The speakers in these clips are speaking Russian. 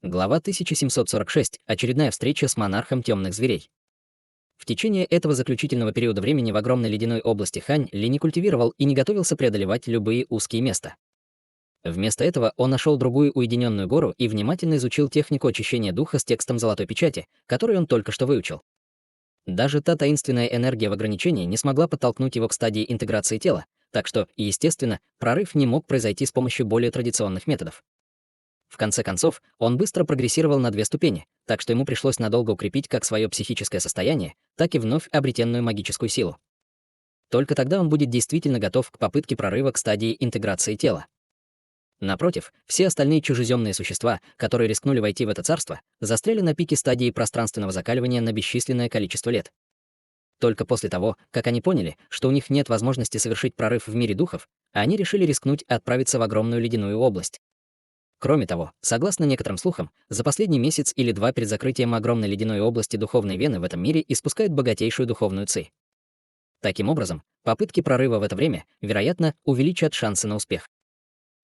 Глава 1746. Очередная встреча с монархом темных зверей. В течение этого заключительного периода времени в огромной ледяной области Хань Ли не культивировал и не готовился преодолевать любые узкие места. Вместо этого он нашел другую уединенную гору и внимательно изучил технику очищения духа с текстом золотой печати, который он только что выучил. Даже та таинственная энергия в ограничении не смогла подтолкнуть его к стадии интеграции тела, так что, естественно, прорыв не мог произойти с помощью более традиционных методов. В конце концов, он быстро прогрессировал на 2 ступени, так что ему пришлось надолго укрепить как свое психическое состояние, так и вновь обретенную магическую силу. Только тогда он будет действительно готов к попытке прорыва к стадии интеграции тела. Напротив, все остальные чужеземные существа, которые рискнули войти в это царство, застряли на пике стадии пространственного закаливания на бесчисленное количество лет. Только после того, как они поняли, что у них нет возможности совершить прорыв в мире духов, они решили рискнуть отправиться в огромную ледяную область. Кроме того, согласно некоторым слухам, за последний месяц или два перед закрытием огромной ледяной области духовной вены в этом мире испускают богатейшую духовную ци. Таким образом, попытки прорыва в это время, вероятно, увеличат шансы на успех.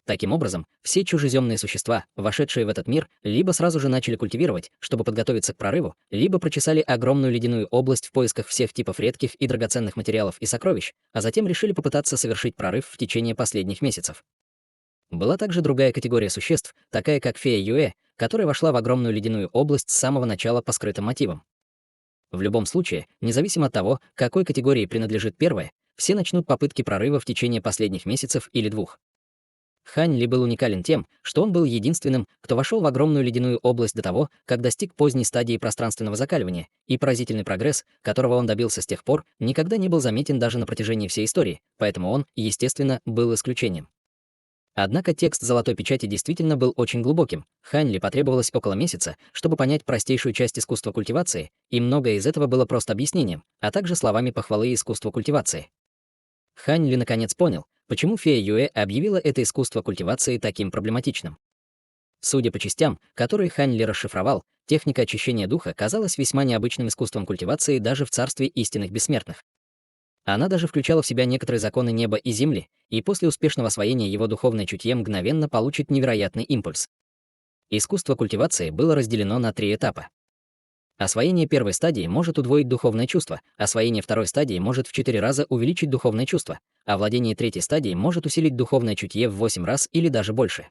Таким образом, все чужеземные существа, вошедшие в этот мир, либо сразу же начали культивировать, чтобы подготовиться к прорыву, либо прочесали огромную ледяную область в поисках всех типов редких и драгоценных материалов и сокровищ, а затем решили попытаться совершить прорыв в течение последних месяцев. Была также другая категория существ, такая как фея Юэ, которая вошла в огромную ледяную область с самого начала по скрытым мотивам. В любом случае, независимо от того, какой категории принадлежит первая, все начнут попытки прорыва в течение последних месяцев или двух. Хань Ли был уникален тем, что он был единственным, кто вошел в огромную ледяную область до того, как достиг поздней стадии пространственного закаливания, и поразительный прогресс, которого он добился с тех пор, никогда не был заметен даже на протяжении всей истории, поэтому он, естественно, был исключением. Однако текст золотой печати действительно был очень глубоким. Хань Ли потребовалось около месяца, чтобы понять простейшую часть искусства культивации, и многое из этого было просто объяснением, а также словами похвалы искусства культивации. Хань Ли наконец понял, почему фея Юэ объявила это искусство культивации таким проблематичным. Судя по частям, которые Хань Ли расшифровал, техника очищения духа казалась весьма необычным искусством культивации даже в царстве истинных бессмертных. Она даже включала в себя некоторые законы неба и земли, и после успешного освоения его духовное чутье мгновенно получит невероятный импульс. Искусство культивации было разделено на 3 этапа. Освоение первой стадии может удвоить духовное чувство, освоение второй стадии может в 4 раза увеличить духовное чувство, а владение третьей стадией может усилить духовное чутье в 8 раз или даже больше.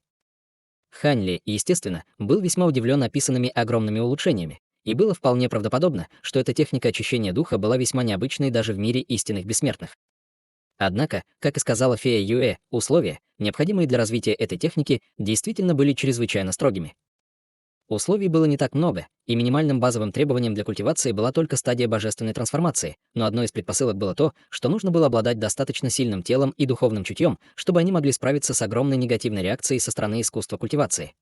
Хань Ли, естественно, был весьма удивлен описанными огромными улучшениями, и было вполне правдоподобно, что эта техника очищения духа была весьма необычной даже в мире истинных бессмертных. Однако, как и сказала фея Юэ, условия, необходимые для развития этой техники, действительно были чрезвычайно строгими. Условий было не так много, и минимальным базовым требованием для культивации была только стадия божественной трансформации, но одной из предпосылок было то, что нужно было обладать достаточно сильным телом и духовным чутьем, чтобы они могли справиться с огромной негативной реакцией со стороны искусства культивации.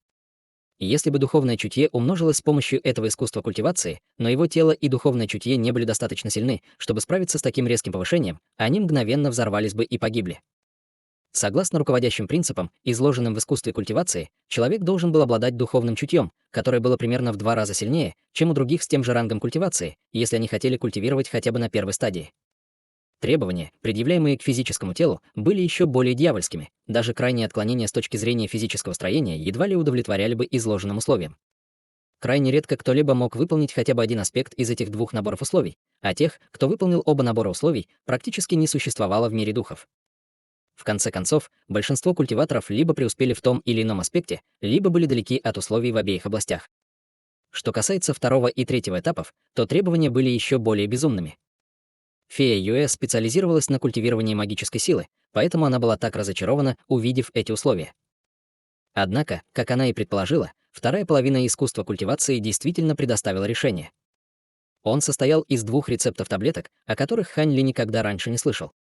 Если бы духовное чутье умножилось с помощью этого искусства культивации, но его тело и духовное чутье не были достаточно сильны, чтобы справиться с таким резким повышением, они мгновенно взорвались бы и погибли. Согласно руководящим принципам, изложенным в искусстве культивации, человек должен был обладать духовным чутьем, которое было примерно в 2 раза сильнее, чем у других с тем же рангом культивации, если они хотели культивировать хотя бы на первой стадии. Требования, предъявляемые к физическому телу, были еще более дьявольскими. Даже крайние отклонения с точки зрения физического строения едва ли удовлетворяли бы изложенным условиям. Крайне редко кто-либо мог выполнить хотя бы один аспект из этих 2 наборов условий, а тех, кто выполнил оба набора условий, практически не существовало в мире духов. В конце концов, большинство культиваторов либо преуспели в том или ином аспекте, либо были далеки от условий в обеих областях. Что касается второго и третьего этапов, то требования были еще более безумными. Фея Юэ специализировалась на культивировании магической силы, поэтому она была так разочарована, увидев эти условия. Однако, как она и предположила, вторая половина искусства культивации действительно предоставила решение. Он состоял из 2 рецептов таблеток, о которых Хань Ли никогда раньше не слышал.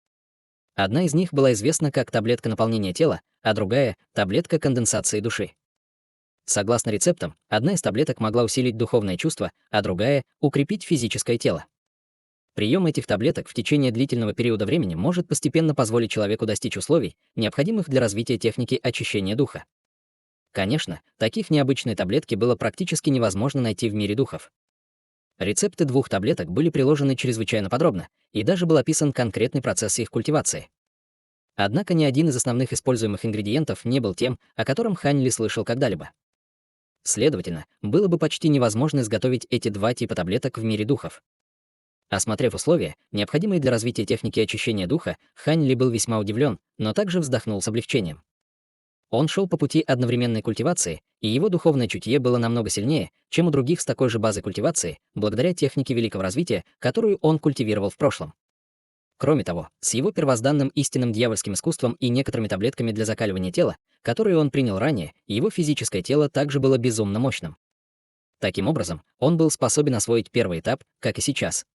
Одна из них была известна как таблетка наполнения тела, а другая — таблетка конденсации души. Согласно рецептам, одна из таблеток могла усилить духовное чувство, а другая — укрепить физическое тело. Прием этих таблеток в течение длительного периода времени может постепенно позволить человеку достичь условий, необходимых для развития техники очищения духа. Конечно, таких необычные таблетки было практически невозможно найти в мире духов. Рецепты 2 таблеток были приложены чрезвычайно подробно, и даже был описан конкретный процесс их культивации. Однако ни один из основных используемых ингредиентов не был тем, о котором Хань Ли слышал когда-либо. Следовательно, было бы почти невозможно изготовить эти два типа таблеток в мире духов. Осмотрев условия, необходимые для развития техники очищения духа, Хань Ли был весьма удивлен, но также вздохнул с облегчением. Он шел по пути одновременной культивации, и его духовное чутье было намного сильнее, чем у других с такой же базой культивации, благодаря технике великого развития, которую он культивировал в прошлом. Кроме того, с его первозданным истинным дьявольским искусством и некоторыми таблетками для закаливания тела, которые он принял ранее, его физическое тело также было безумно мощным. Таким образом, он был способен освоить первый этап, как и сейчас.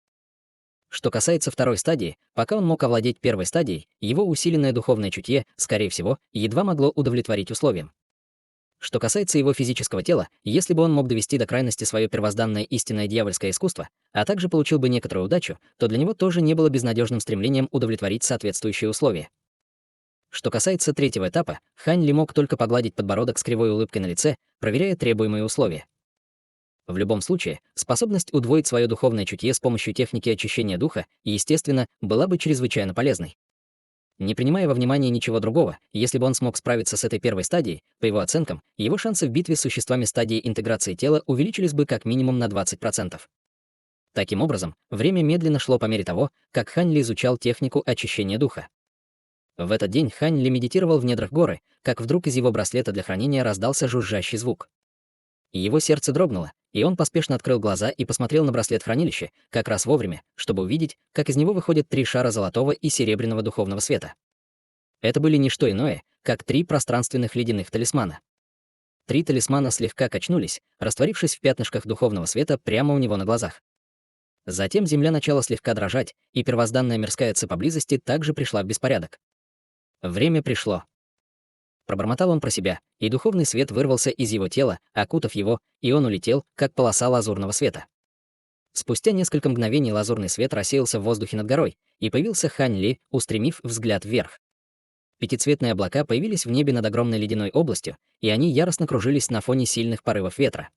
Что касается второй стадии, пока он мог овладеть первой стадией, его усиленное духовное чутье, скорее всего, едва могло удовлетворить условиям. Что касается его физического тела, если бы он мог довести до крайности свое первозданное истинное дьявольское искусство, а также получил бы некоторую удачу, то для него тоже не было безнадежным стремлением удовлетворить соответствующие условия. Что касается третьего этапа, Хань Ли мог только погладить подбородок с кривой улыбкой на лице, проверяя требуемые условия. В любом случае, способность удвоить свое духовное чутье с помощью техники очищения духа, естественно, была бы чрезвычайно полезной. Не принимая во внимание ничего другого, если бы он смог справиться с этой первой стадией, по его оценкам, его шансы в битве с существами стадии интеграции тела увеличились бы как минимум на 20%. Таким образом, время медленно шло по мере того, как Хань Ли изучал технику очищения духа. В этот день Хань Ли медитировал в недрах горы, как вдруг из его браслета для хранения раздался жужжащий звук. Его сердце дрогнуло, и он поспешно открыл глаза и посмотрел на браслет в хранилище, как раз вовремя, чтобы увидеть, как из него выходят 3 шара золотого и серебряного духовного света. Это были не что иное, как 3 пространственных ледяных талисмана. 3 талисмана слегка качнулись, растворившись в пятнышках духовного света прямо у него на глазах. Затем земля начала слегка дрожать, и первозданная мирская цепь поблизости также пришла в беспорядок. Время пришло. Пробормотал он про себя, и духовный свет вырвался из его тела, окутав его, и он улетел, как полоса лазурного света. Спустя несколько мгновений лазурный свет рассеялся в воздухе над горой, и появился Хань Ли, устремив взгляд вверх. Пятицветные облака появились в небе над огромной ледяной областью, и они яростно кружились на фоне сильных порывов ветра.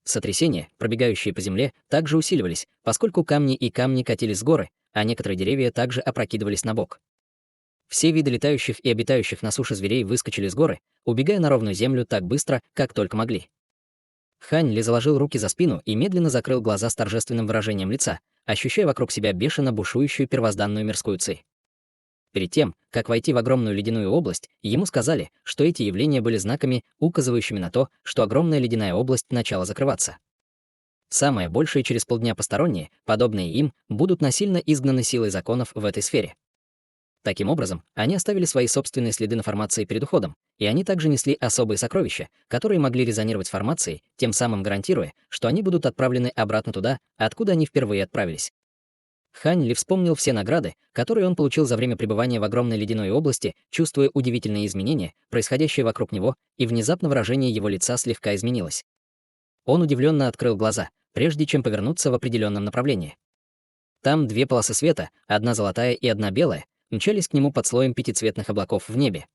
Сотрясения, пробегающие по земле, также усиливались, поскольку камни и камни катились с горы, а некоторые деревья также опрокидывались на бок. Все виды летающих и обитающих на суше зверей выскочили с горы, убегая на ровную землю так быстро, как только могли. Хань Ли заложил руки за спину и медленно закрыл глаза с торжественным выражением лица, ощущая вокруг себя бешено бушующую первозданную мирскую ци. Перед тем, как войти в огромную ледяную область, ему сказали, что эти явления были знаками, указывающими на то, что огромная ледяная область начала закрываться. Самое большее через полдня посторонние, подобные им, будут насильно изгнаны силой законов в этой сфере. Таким образом, они оставили свои собственные следы на формации перед уходом, и они также несли особые сокровища, которые могли резонировать с формацией, тем самым гарантируя, что они будут отправлены обратно туда, откуда они впервые отправились. Хань Ли вспомнил все награды, которые он получил за время пребывания в огромной ледяной области, чувствуя удивительные изменения, происходящие вокруг него, и внезапно выражение его лица слегка изменилось. Он удивленно открыл глаза, прежде чем повернуться в определенном направлении. Там 2 полосы света, одна золотая и одна белая, мчались к нему под слоем пятицветных облаков в небе.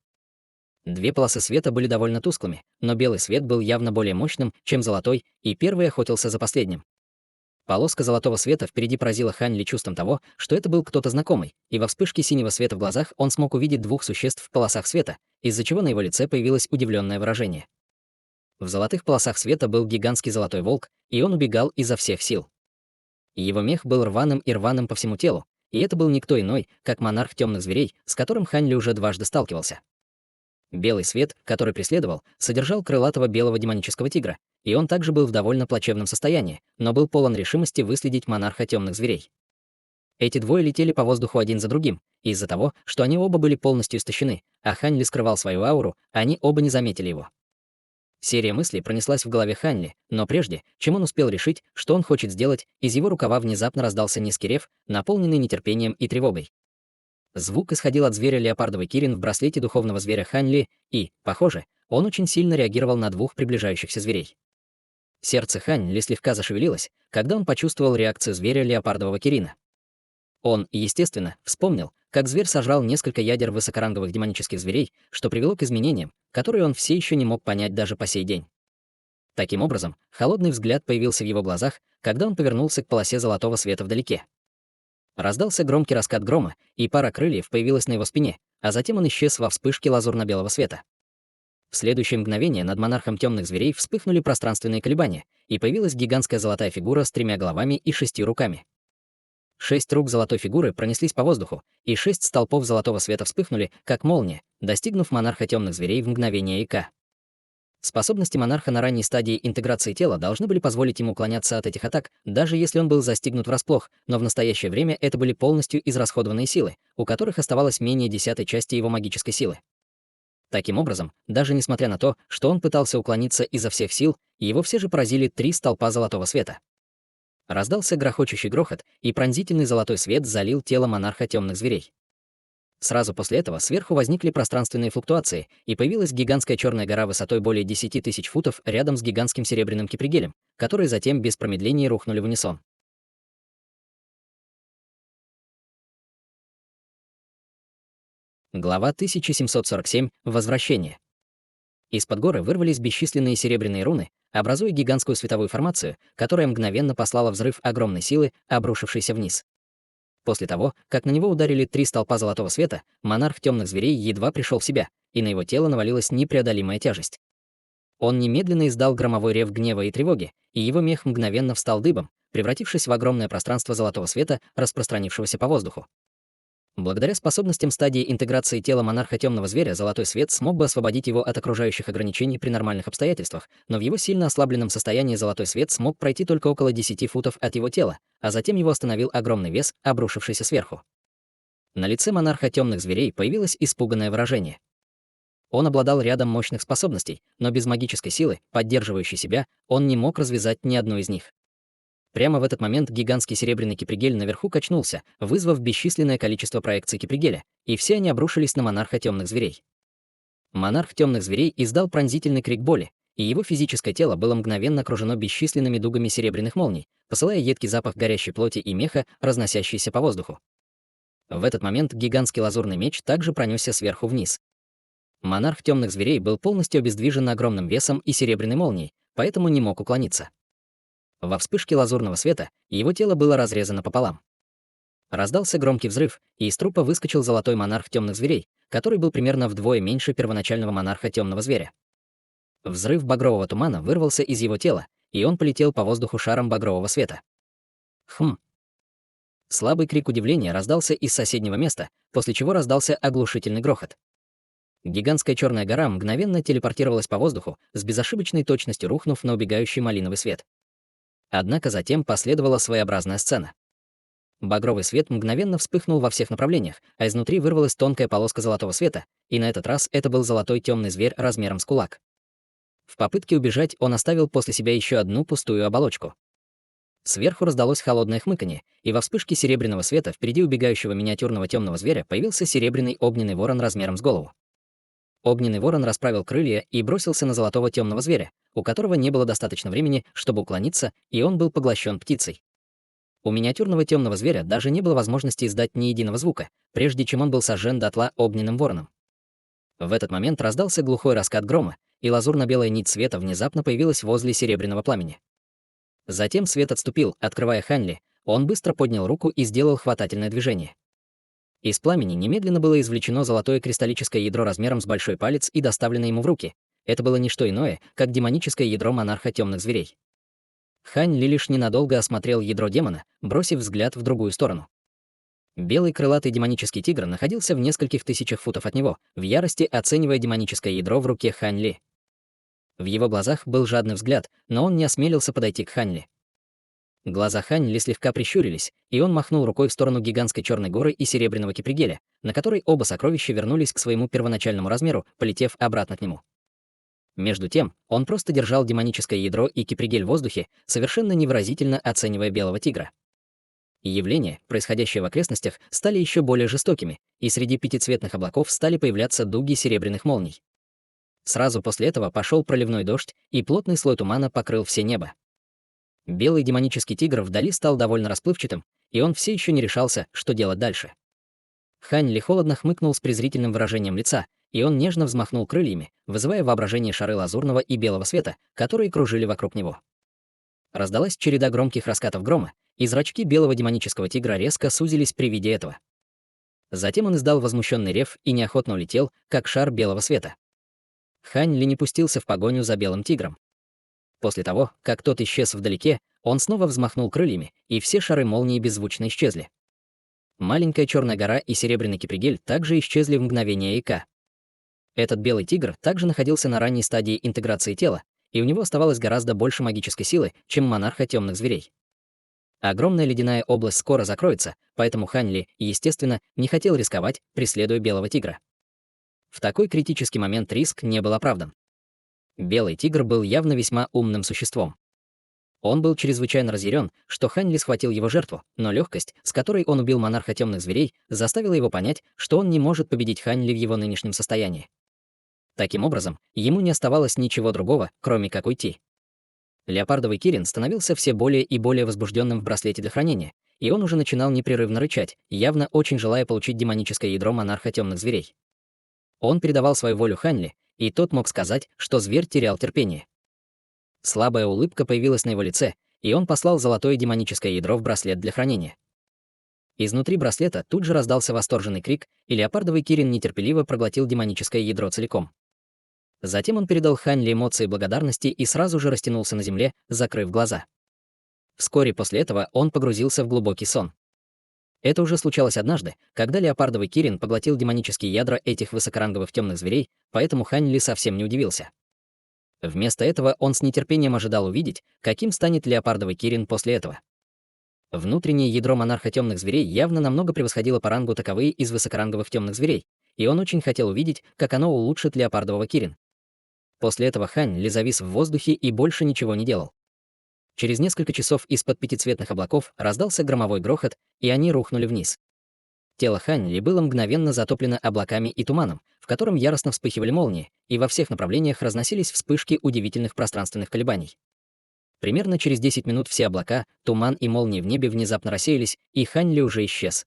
2 полосы света были довольно тусклыми, но белый свет был явно более мощным, чем золотой, и первый охотился за последним. Полоска золотого света впереди поразила Хань Ли чувством того, что это был кто-то знакомый, и во вспышке синего света в глазах он смог увидеть 2 существ в полосах света, из-за чего на его лице появилось удивленное выражение. В золотых полосах света был гигантский золотой волк, и он убегал изо всех сил. Его мех был рваным и рваным по всему телу, и это был никто иной, как монарх темных зверей, с которым Хань Ли уже дважды сталкивался. Белый свет, который преследовал, содержал крылатого белого демонического тигра, и он также был в довольно плачевном состоянии, но был полон решимости выследить монарха темных зверей. Эти двое летели по воздуху один за другим, из-за того, что они оба были полностью истощены, а Хань Ли скрывал свою ауру, они оба не заметили его. Серия мыслей пронеслась в голове Хань Ли, но прежде, чем он успел решить, что он хочет сделать, из его рукава внезапно раздался низкий рев, наполненный нетерпением и тревогой. Звук исходил от зверя леопардовый кирин в браслете духовного зверя Хань Ли, и, похоже, он очень сильно реагировал на 2 приближающихся зверей. Сердце Хань Ли слегка зашевелилось, когда он почувствовал реакцию зверя леопардового кирина. Он, естественно, вспомнил, как зверь сожрал несколько ядер высокоранговых демонических зверей, что привело к изменениям, которые он все еще не мог понять даже по сей день. Таким образом, холодный взгляд появился в его глазах, когда он повернулся к полосе золотого света вдалеке. Раздался громкий раскат грома, и пара крыльев появилась на его спине, а затем он исчез во вспышке лазурно-белого света. В следующее мгновение над монархом темных зверей вспыхнули пространственные колебания, и появилась гигантская золотая фигура с 3 головами и 6 руками. 6 рук золотой фигуры пронеслись по воздуху, и 6 столпов золотого света вспыхнули, как молния, достигнув монарха темных зверей в мгновение ока. Способности монарха на ранней стадии интеграции тела должны были позволить ему уклоняться от этих атак, даже если он был застигнут врасплох, но в настоящее время это были полностью израсходованные силы, у которых оставалось менее 1/10 его магической силы. Таким образом, даже несмотря на то, что он пытался уклониться изо всех сил, его все же поразили 3 столпа золотого света. Раздался грохочущий грохот, и пронзительный золотой свет залил тело монарха темных зверей. Сразу после этого сверху возникли пространственные флуктуации, и появилась гигантская черная гора высотой более 10 тысяч футов рядом с гигантским серебряным кипригелем, которые затем без промедления рухнули в унисон. Глава 1747. Возвращение. Из-под горы вырвались бесчисленные серебряные руны, образуя гигантскую световую формацию, которая мгновенно послала взрыв огромной силы, обрушившейся вниз. После того, как на него ударили 3 столпа золотого света, монарх темных зверей едва пришел в себя, и на его тело навалилась непреодолимая тяжесть. Он немедленно издал громовой рев гнева и тревоги, и его мех мгновенно встал дыбом, превратившись в огромное пространство золотого света, распространившегося по воздуху. Благодаря способностям стадии интеграции тела монарха темного зверя золотой свет смог бы освободить его от окружающих ограничений при нормальных обстоятельствах, но в его сильно ослабленном состоянии золотой свет смог пройти только около 10 футов от его тела, а затем его остановил огромный вес, обрушившийся сверху. На лице монарха темных зверей появилось испуганное выражение. Он обладал рядом мощных способностей, но без магической силы, поддерживающей себя, он не мог развязать ни одну из них. Прямо в этот момент гигантский серебряный кипригель наверху качнулся, вызвав бесчисленное количество проекций кипригеля, и все они обрушились на монарха темных зверей. Монарх темных зверей издал пронзительный крик боли, и его физическое тело было мгновенно окружено бесчисленными дугами серебряных молний, посылая едкий запах горящей плоти и меха, разносящийся по воздуху. В этот момент гигантский лазурный меч также пронесся сверху вниз. Монарх темных зверей был полностью обездвижен огромным весом и серебряной молнией, поэтому не мог уклониться. Во вспышке лазурного света его тело было разрезано пополам. Раздался громкий взрыв, и из трупа выскочил золотой монарх темных зверей, который был примерно вдвое меньше первоначального монарха темного зверя. Взрыв багрового тумана вырвался из его тела, и он полетел по воздуху шаром багрового света. Хм. Слабый крик удивления раздался из соседнего места, после чего раздался оглушительный грохот. Гигантская черная гора мгновенно телепортировалась по воздуху, с безошибочной точностью рухнув на убегающий малиновый свет. Однако затем последовала своеобразная сцена. Багровый свет мгновенно вспыхнул во всех направлениях, а изнутри вырвалась тонкая полоска золотого света, и на этот раз это был золотой темный зверь размером с кулак. В попытке убежать он оставил после себя еще одну пустую оболочку. Сверху раздалось холодное хмыканье, и во вспышке серебряного света впереди убегающего миниатюрного темного зверя появился серебряный огненный ворон размером с голову. Огненный ворон расправил крылья и бросился на золотого темного зверя, у которого не было достаточно времени, чтобы уклониться, и он был поглощен птицей. У миниатюрного темного зверя даже не было возможности издать ни единого звука, прежде чем он был сожжен дотла огненным вороном. В этот момент раздался глухой раскат грома, и лазурно-белая нить света внезапно появилась возле серебряного пламени. Затем свет отступил, открывая Ханли, он быстро поднял руку и сделал хватательное движение. Из пламени немедленно было извлечено золотое кристаллическое ядро размером с большой палец и доставлено ему в руки. Это было не что иное, как демоническое ядро монарха темных зверей. Хань Ли лишь ненадолго осмотрел ядро демона, бросив взгляд в другую сторону. Белый крылатый демонический тигр находился в нескольких тысячах футов от него, в ярости оценивая демоническое ядро в руке Хань Ли. В его глазах был жадный взгляд, но он не осмелился подойти к Хань Ли. Глаза Хань Ли слегка прищурились, и он махнул рукой в сторону гигантской черной горы и серебряного кипригеля, на которой оба сокровища вернулись к своему первоначальному размеру, полетев обратно к нему. Между тем, он просто держал демоническое ядро и кипригель в воздухе, совершенно невыразительно оценивая белого тигра. Явления, происходящие в окрестностях, стали еще более жестокими, и среди пятицветных облаков стали появляться дуги серебряных молний. Сразу после этого пошел проливной дождь, и плотный слой тумана покрыл все небо. Белый демонический тигр вдали стал довольно расплывчатым, и он все еще не решался, что делать дальше. Хань Ли холодно хмыкнул с презрительным выражением лица, и он нежно взмахнул крыльями, вызывая воображение шары лазурного и белого света, которые кружили вокруг него. Раздалась череда громких раскатов грома, и зрачки белого демонического тигра резко сузились при виде этого. Затем он издал возмущенный рев и неохотно улетел, как шар белого света. Хань Ли не пустился в погоню за белым тигром. После того, как тот исчез вдалеке, он снова взмахнул крыльями, и все шары молнии беззвучно исчезли. Маленькая черная гора и серебряный кипригель также исчезли в мгновение ика. Этот белый тигр также находился на ранней стадии интеграции тела, и у него оставалось гораздо больше магической силы, чем монарха темных зверей. Огромная ледяная область скоро закроется, поэтому Хань Ли, естественно, не хотел рисковать, преследуя белого тигра. В такой критический момент риск не был оправдан. Белый тигр был явно весьма умным существом. Он был чрезвычайно разъярен, что Хань Ли схватил его жертву, но легкость, с которой он убил монарха темных зверей, заставила его понять, что он не может победить Хань Ли в его нынешнем состоянии. Таким образом, ему не оставалось ничего другого, кроме как уйти. Леопардовый Кирин становился все более и более возбужденным в браслете для хранения, и он уже начинал непрерывно рычать, явно очень желая получить демоническое ядро монарха темных зверей. Он передавал свою волю Хань Ли, и тот мог сказать, что зверь терял терпение. Слабая улыбка появилась на его лице, и он послал золотое демоническое ядро в браслет для хранения. Изнутри браслета тут же раздался восторженный крик, и леопардовый Кирин нетерпеливо проглотил демоническое ядро целиком. Затем он передал Хань Ли эмоции благодарности и сразу же растянулся на земле, закрыв глаза. Вскоре после этого он погрузился в глубокий сон. Это уже случалось однажды, когда леопардовый Кирин поглотил демонические ядра этих высокоранговых темных зверей, поэтому Хань Ли совсем не удивился. Вместо этого он с нетерпением ожидал увидеть, каким станет леопардовый Кирин после этого. Внутреннее ядро монарха темных зверей явно намного превосходило по рангу таковые из высокоранговых темных зверей, и он очень хотел увидеть, как оно улучшит леопардового Кирин. После этого Хань Ли завис в воздухе и больше ничего не делал. Через несколько часов из-под пятицветных облаков раздался громовой грохот, и они рухнули вниз. Тело Хань Ли было мгновенно затоплено облаками и туманом, в котором яростно вспыхивали молнии, и во всех направлениях разносились вспышки удивительных пространственных колебаний. Примерно через 10 минут все облака, туман и молнии в небе внезапно рассеялись, и Хань Ли уже исчез.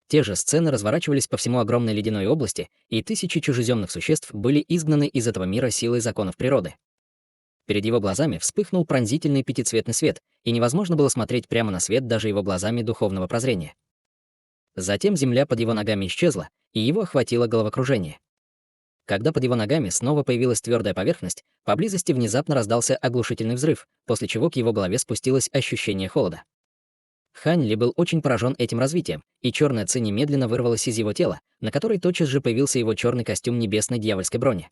Те же сцены разворачивались по всему огромной ледяной области, и тысячи чужеземных существ были изгнаны из этого мира силой законов природы. Перед его глазами вспыхнул пронзительный пятицветный свет, и невозможно было смотреть прямо на свет даже его глазами духовного прозрения. Затем земля под его ногами исчезла, и его охватило головокружение. Когда под его ногами снова появилась твердая поверхность, поблизости внезапно раздался оглушительный взрыв, после чего к его голове спустилось ощущение холода. Хань Ли был очень поражен этим развитием, и черная ци немедленно вырвалась из его тела, на которой тотчас же появился его черный костюм небесной дьявольской брони.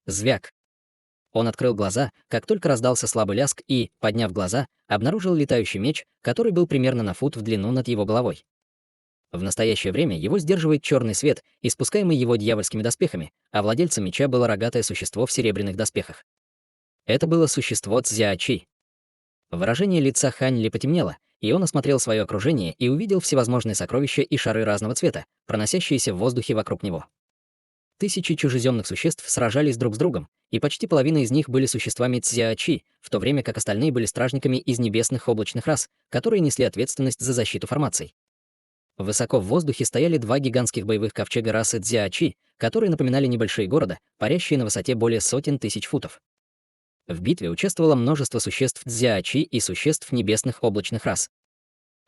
Звяк. Он открыл глаза, как только раздался слабый лязг, и, подняв глаза, обнаружил летающий меч, который был примерно на фут в длину над его головой. В настоящее время его сдерживает черный свет, испускаемый его дьявольскими доспехами, а владельцем меча было рогатое существо в серебряных доспехах. Это было существо Цзяочи. Выражение лица Хань Ли потемнело, и он осмотрел свое окружение и увидел всевозможные сокровища и шары разного цвета, проносящиеся в воздухе вокруг него. Тысячи чужеземных существ сражались друг с другом, и почти половина из них были существами Цзяочи, в то время как остальные были стражниками из небесных облачных рас, которые несли ответственность за защиту формаций. Высоко в воздухе стояли два гигантских боевых ковчега расы Цзяочи, которые напоминали небольшие города, парящие на высоте более сотен тысяч футов. В битве участвовало множество существ Цзяочи и существ небесных облачных рас.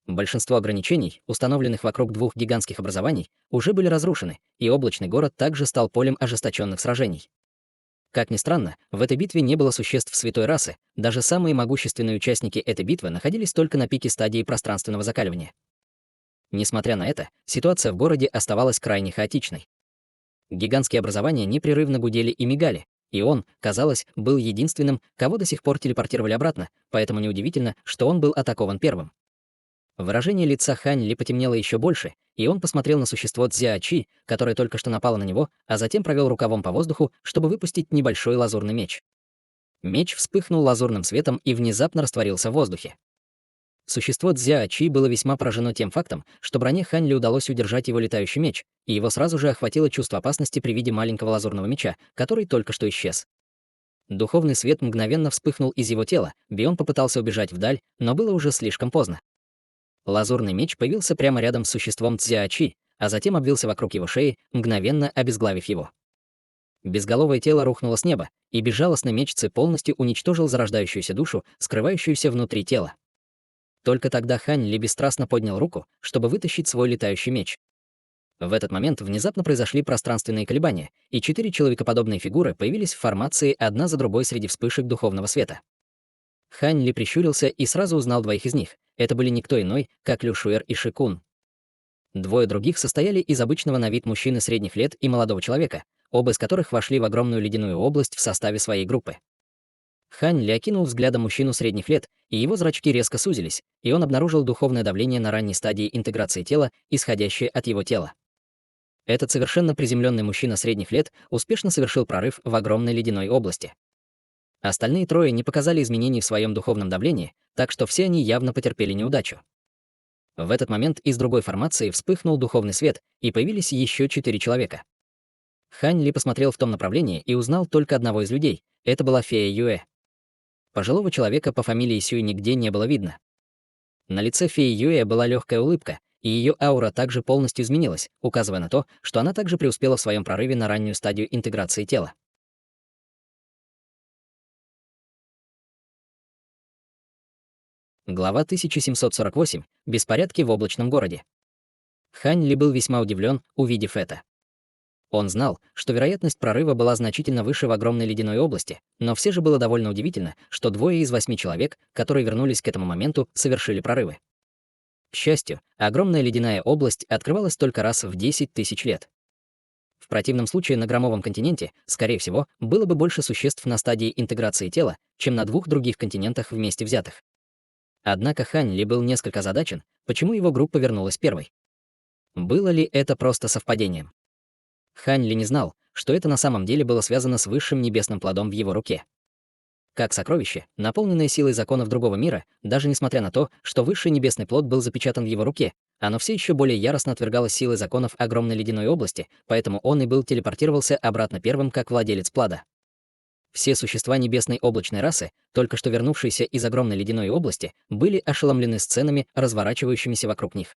Большинство ограничений, установленных вокруг двух гигантских образований, уже были разрушены, и облачный город также стал полем ожесточенных сражений. Как ни странно, в этой битве не было существ святой расы, даже самые могущественные участники этой битвы находились только на пике стадии пространственного закаливания. Несмотря на это, ситуация в городе оставалась крайне хаотичной. Гигантские образования непрерывно гудели и мигали, и он, казалось, был единственным, кого до сих пор телепортировали обратно, поэтому неудивительно, что он был атакован первым. Выражение лица Хань Ли потемнело еще больше, и он посмотрел на существо Цзяочи, которое только что напало на него, а затем провел рукавом по воздуху, чтобы выпустить небольшой лазурный меч. Меч вспыхнул лазурным светом и внезапно растворился в воздухе. Существо Цзяочи было весьма поражено тем фактом, что броне Хань Ли удалось удержать его летающий меч, и его сразу же охватило чувство опасности при виде маленького лазурного меча, который только что исчез. Духовный свет мгновенно вспыхнул из его тела, Бион попытался убежать вдаль, но было уже слишком поздно. Лазурный меч появился прямо рядом с существом Цзяочи, а затем обвился вокруг его шеи, мгновенно обезглавив его. Безголовое тело рухнуло с неба, и безжалостный меч Ци полностью уничтожил зарождающуюся душу, скрывающуюся внутри тела. Только тогда Хань Ли бесстрастно поднял руку, чтобы вытащить свой летающий меч. В этот момент внезапно произошли пространственные колебания, и 4 человекоподобные фигуры появились в формации одна за другой среди вспышек духовного света. Хань Ли прищурился и сразу узнал двоих из них. Это были никто иной, как Лю Шуэр и Ши Кун. Двое других состояли из обычного на вид мужчины средних лет и молодого человека, оба из которых вошли в огромную ледяную область в составе своей группы. Хань Ли окинул взглядом мужчину средних лет, и его зрачки резко сузились, и он обнаружил духовное давление на ранней стадии интеграции тела, исходящее от его тела. Этот совершенно приземленный мужчина средних лет успешно совершил прорыв в огромной ледяной области. Остальные трое не показали изменений в своем духовном давлении, так что все они явно потерпели неудачу. В этот момент из другой формации вспыхнул духовный свет, и появились еще 4 человека. Хань Ли посмотрел в том направлении и узнал только одного из людей. Это была фея Юэ. Пожилого человека по фамилии Сюй нигде не было видно. На лице феи Юэ была легкая улыбка, и ее аура также полностью изменилась, указывая на то, что она также преуспела в своем прорыве на раннюю стадию интеграции тела. Глава 1748. Беспорядки в облачном городе. Хань Ли был весьма удивлен, увидев это. Он знал, что вероятность прорыва была значительно выше в огромной ледяной области, но все же было довольно удивительно, что 2 из 8 человек, которые вернулись к этому моменту, совершили прорывы. К счастью, огромная ледяная область открывалась только раз в 10 тысяч лет. В противном случае на Громовом континенте, скорее всего, было бы больше существ на стадии интеграции тела, чем на 2 других континентах вместе взятых. Однако Хань Ли был несколько озадачен, почему его группа вернулась первой. Было ли это просто совпадением? Хань Ли не знал, что это на самом деле было связано с высшим небесным плодом в его руке. Как сокровище, наполненное силой законов другого мира, даже несмотря на то, что высший небесный плод был запечатан в его руке, оно все еще более яростно отвергалось силой законов огромной ледяной области, поэтому он и был телепортировался обратно первым как владелец плода. Все существа небесной облачной расы, только что вернувшиеся из огромной ледяной области, были ошеломлены сценами, разворачивающимися вокруг них.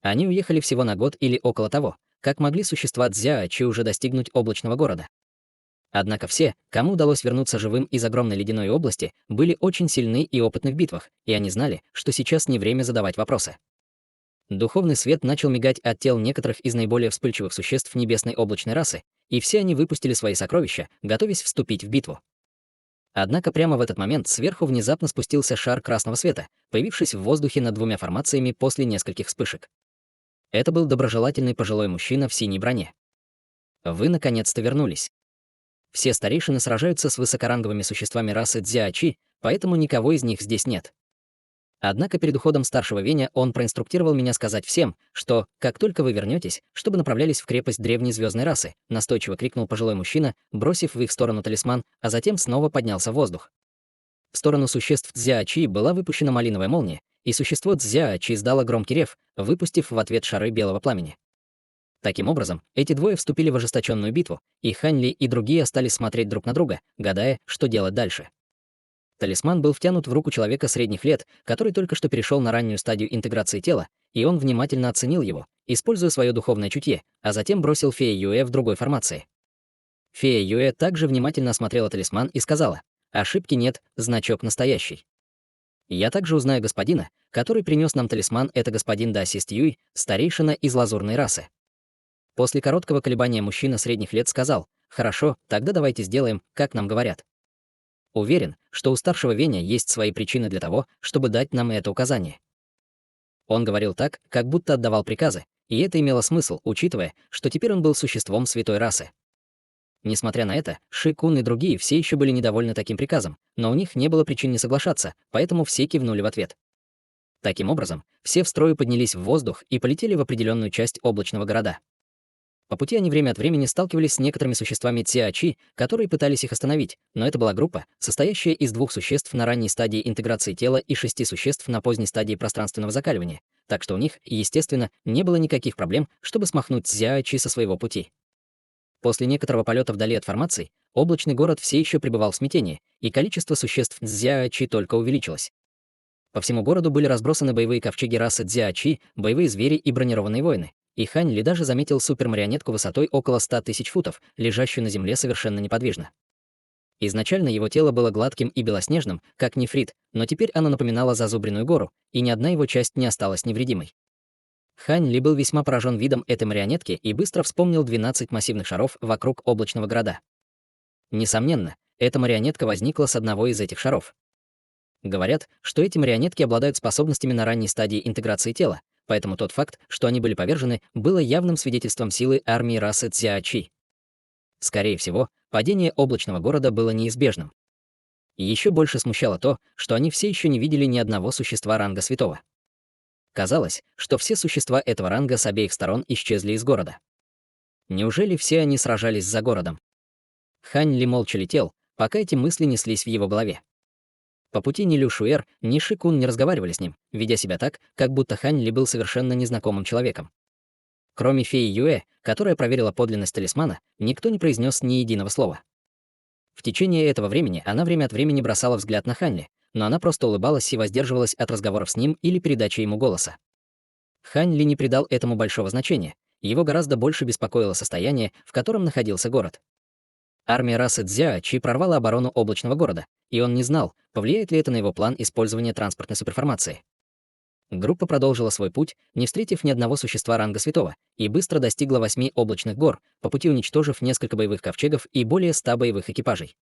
Они уехали всего на год или около того, как могли существа Цзяочи уже достигнуть облачного города. Однако все, кому удалось вернуться живым из огромной ледяной области, были очень сильны и опытны в битвах, и они знали, что сейчас не время задавать вопросы. Духовный свет начал мигать от тел некоторых из наиболее вспыльчивых существ небесной облачной расы, и все они выпустили свои сокровища, готовясь вступить в битву. Однако прямо в этот момент сверху внезапно спустился шар красного света, появившись в воздухе над 2 формациями после нескольких вспышек. Это был доброжелательный пожилой мужчина в синей броне. Вы наконец-то вернулись. Все старейшины сражаются с высокоранговыми существами расы Цзяочи, поэтому никого из них здесь нет. Однако перед уходом старшего Веня он проинструктировал меня сказать всем, что, как только вы вернетесь, чтобы направлялись в крепость древней звездной расы, настойчиво крикнул пожилой мужчина, бросив в их сторону талисман, а затем снова поднялся в воздух. В сторону существ Цзяочи была выпущена малиновая молния, и существо Цзяочи издало громкий рев, выпустив в ответ шары белого пламени. Таким образом, эти двое вступили в ожесточенную битву, и Хань Ли и другие остались смотреть друг на друга, гадая, что делать дальше. Талисман был втянут в руку человека средних лет, который только что перешел на раннюю стадию интеграции тела, и он внимательно оценил его, используя свое духовное чутье, а затем бросил фея Юэ в другой формации. Фея Юэ также внимательно осмотрела талисман и сказала: «Ошибки нет, значок настоящий». Я также узнаю господина, который принес нам талисман, это господин Даосист Юй, старейшина из лазурной расы. После короткого колебания мужчина средних лет сказал: «Хорошо, тогда давайте сделаем, как нам говорят». Уверен, что у старшего Веня есть свои причины для того, чтобы дать нам это указание. Он говорил так, как будто отдавал приказы, и это имело смысл, учитывая, что теперь он был существом святой расы. Несмотря на это, Ши Кун и другие все еще были недовольны таким приказом, но у них не было причин не соглашаться, поэтому все кивнули в ответ. Таким образом, все в строю поднялись в воздух и полетели в определенную часть облачного города. По пути они время от времени сталкивались с некоторыми существами Цзяочи, которые пытались их остановить, но это была группа, состоящая из 2 существ на ранней стадии интеграции тела и 6 существ на поздней стадии пространственного закаливания, так что у них, естественно, не было никаких проблем, чтобы смахнуть Цзяочи со своего пути. После некоторого полета вдали от формаций, облачный город все еще пребывал в смятении, и количество существ Цзяочи только увеличилось. По всему городу были разбросаны боевые ковчеги расы Цзяочи, боевые звери и бронированные воины. И Хань Ли даже заметил супермарионетку высотой около 100 000 футов, лежащую на земле совершенно неподвижно. Изначально его тело было гладким и белоснежным, как нефрит, но теперь оно напоминало зазубренную гору, и ни одна его часть не осталась невредимой. Хань Ли был весьма поражен видом этой марионетки и быстро вспомнил 12 массивных шаров вокруг облачного города. Несомненно, эта марионетка возникла с одного из этих шаров. Говорят, что эти марионетки обладают способностями на ранней стадии интеграции тела, поэтому тот факт, что они были повержены, было явным свидетельством силы армии расы Цзяочи. Скорее всего, падение облачного города было неизбежным. И еще больше смущало то, что они все еще не видели ни одного существа ранга святого. Казалось, что все существа этого ранга с обеих сторон исчезли из города. Неужели все они сражались за городом? Хань Ли молча летел, пока эти мысли неслись в его голове. По пути ни Лю Шуэр, ни Ши Кун не разговаривали с ним, ведя себя так, как будто Хань Ли был совершенно незнакомым человеком. Кроме феи Юэ, которая проверила подлинность талисмана, никто не произнес ни единого слова. В течение этого времени она время от времени бросала взгляд на Хань Ли, но она просто улыбалась и воздерживалась от разговоров с ним или передачи ему голоса. Хань Ли не придал этому большого значения, его гораздо больше беспокоило состояние, в котором находился город. Армия расы Цзяочи прорвала оборону облачного города, и он не знал, повлияет ли это на его план использования транспортной суперформации. Группа продолжила свой путь, не встретив ни одного существа ранга святого, и быстро достигла 8 облачных гор, по пути уничтожив несколько боевых ковчегов и более 100 боевых экипажей.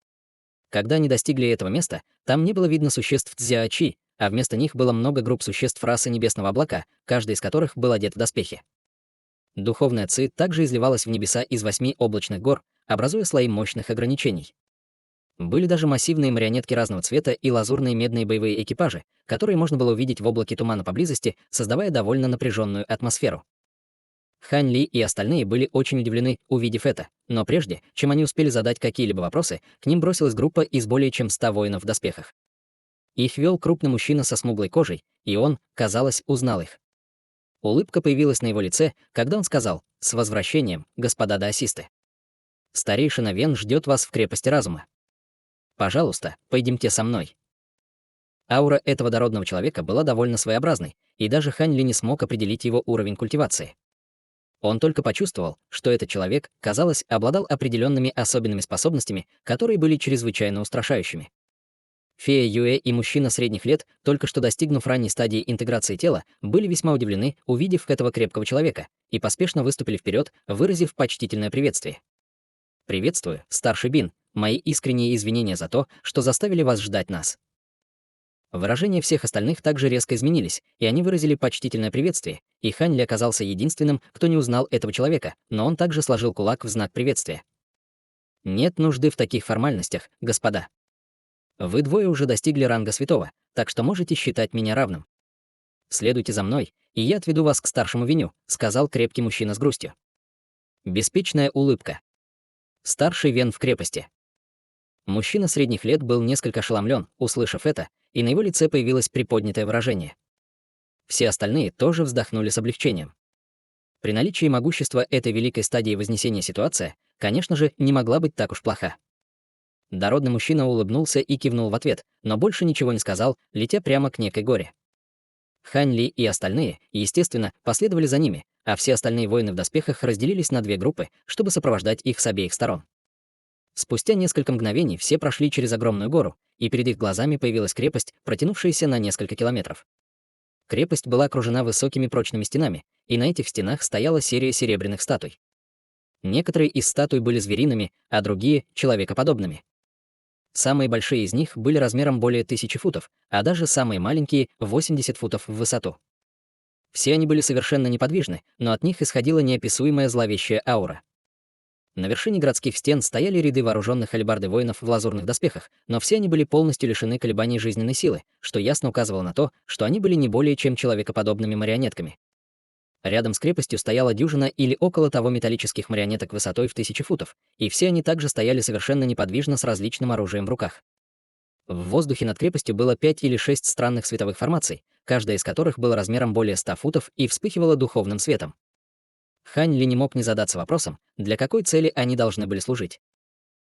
Когда они достигли этого места, там не было видно существ Цзяочи, а вместо них было много групп существ расы Небесного Облака, каждый из которых был одет в доспехи. Духовная ци также изливалась в небеса из 8 облачных гор, образуя слои мощных ограничений. Были даже массивные марионетки разного цвета и лазурные медные боевые экипажи, которые можно было увидеть в облаке тумана поблизости, создавая довольно напряженную атмосферу. Хань Ли и остальные были очень удивлены, увидев это, но прежде, чем они успели задать какие-либо вопросы, к ним бросилась группа из более чем 100 воинов в доспехах. Их вел крупный мужчина со смуглой кожей, и он, казалось, узнал их. Улыбка появилась на его лице, когда он сказал: «С возвращением, господа даосисты. Старейшина Вен ждет вас в крепости разума. Пожалуйста, пойдемте со мной». Аура этого дородного человека была довольно своеобразной, и даже Хань Ли не смог определить его уровень культивации. Он только почувствовал, что этот человек, казалось, обладал определенными особенными способностями, которые были чрезвычайно устрашающими. Фея Юэ и мужчина средних лет, только что достигнув ранней стадии интеграции тела, были весьма удивлены, увидев этого крепкого человека, и поспешно выступили вперед, выразив почтительное приветствие. «Приветствую, старший Бин. Мои искренние извинения за то, что заставили вас ждать нас». Выражения всех остальных также резко изменились, и они выразили почтительное приветствие, и Хань Ли оказался единственным, кто не узнал этого человека, но он также сложил кулак в знак приветствия. «Нет нужды в таких формальностях, господа. Вы двое уже достигли ранга святого, так что можете считать меня равным. Следуйте за мной, и я отведу вас к старшему Веню», — сказал крепкий мужчина с грустью. Беспечная улыбка. Старший Вен в крепости. Мужчина средних лет был несколько ошеломлен, услышав это, и на его лице появилось приподнятое выражение. Все остальные тоже вздохнули с облегчением. При наличии могущества этой великой стадии вознесения ситуация, конечно же, не могла быть так уж плоха. Дородный мужчина улыбнулся и кивнул в ответ, но больше ничего не сказал, летя прямо к некой горе. Хань Ли и остальные, естественно, последовали за ними, а все остальные воины в доспехах разделились на две группы, чтобы сопровождать их с обеих сторон. Спустя несколько мгновений все прошли через огромную гору, и перед их глазами появилась крепость, протянувшаяся на несколько километров. Крепость была окружена высокими прочными стенами, и на этих стенах стояла серия серебряных статуй. Некоторые из статуй были звериными, а другие — человекоподобными. Самые большие из них были размером более 1000 футов, а даже самые маленькие — 80 футов в высоту. Все они были совершенно неподвижны, но от них исходила неописуемая зловещая аура. На вершине городских стен стояли ряды вооруженных алебардой воинов в лазурных доспехах, но все они были полностью лишены колебаний жизненной силы, что ясно указывало на то, что они были не более чем человекоподобными марионетками. Рядом с крепостью стояла дюжина или около того металлических марионеток высотой в 1000 футов, и все они также стояли совершенно неподвижно с различным оружием в руках. В воздухе над крепостью было 5 или 6 странных световых формаций, каждая из которых была размером более 100 футов и вспыхивала духовным светом. Хань Ли не мог не задаться вопросом, для какой цели они должны были служить.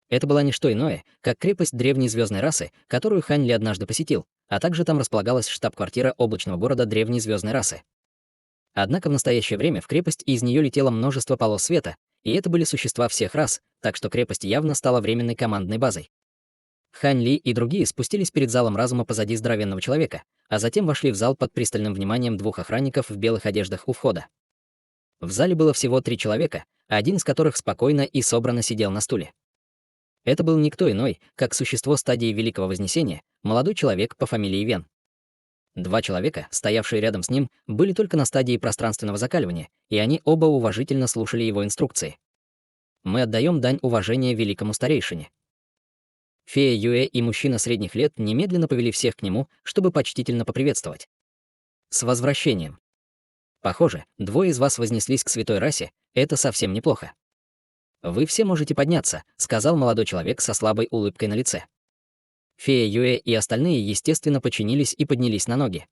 Это была не что иное, как крепость древней звездной расы, которую Хань Ли однажды посетил, а также там располагалась штаб-квартира облачного города древней звездной расы. Однако в настоящее время в крепость из нее летело множество полос света, и это были существа всех рас, так что крепость явно стала временной командной базой. Хань Ли и другие спустились перед залом разума позади здоровенного человека, а затем вошли в зал под пристальным вниманием двух охранников в белых одеждах у входа. В зале было всего 3 человека, один из которых спокойно и собранно сидел на стуле. Это был никто иной, как существо стадии Великого Вознесения, молодой человек по фамилии Вен. 2 человека, стоявшие рядом с ним, были только на стадии пространственного закаливания, и они оба уважительно слушали его инструкции. Мы отдаем дань уважения великому старейшине. Фея Юэ и мужчина средних лет немедленно повели всех к нему, чтобы почтительно поприветствовать. С возвращением. Похоже, 2 из вас вознеслись к святой расе, это совсем неплохо. Вы все можете подняться, сказал молодой человек со слабой улыбкой на лице. Фея Юэ и остальные, естественно, подчинились и поднялись на ноги.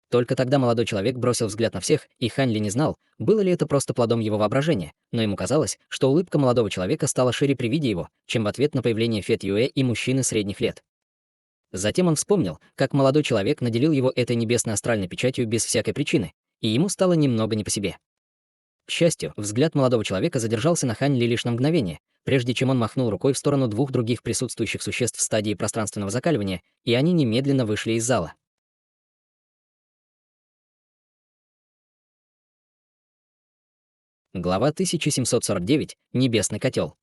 Только тогда молодой человек бросил взгляд на всех, и Хань Ли не знал, было ли это просто плодом его воображения, но ему казалось, что улыбка молодого человека стала шире при виде его, чем в ответ на появление Фет Юэ и мужчины средних лет. Затем он вспомнил, как молодой человек наделил его этой небесной астральной печатью без всякой причины, и ему стало немного не по себе. К счастью, взгляд молодого человека задержался на Хань Ли лишь на мгновение, прежде чем он махнул рукой в сторону 2 других присутствующих существ в стадии пространственного закаливания, и они немедленно вышли из зала. Глава 1749. Небесный котел.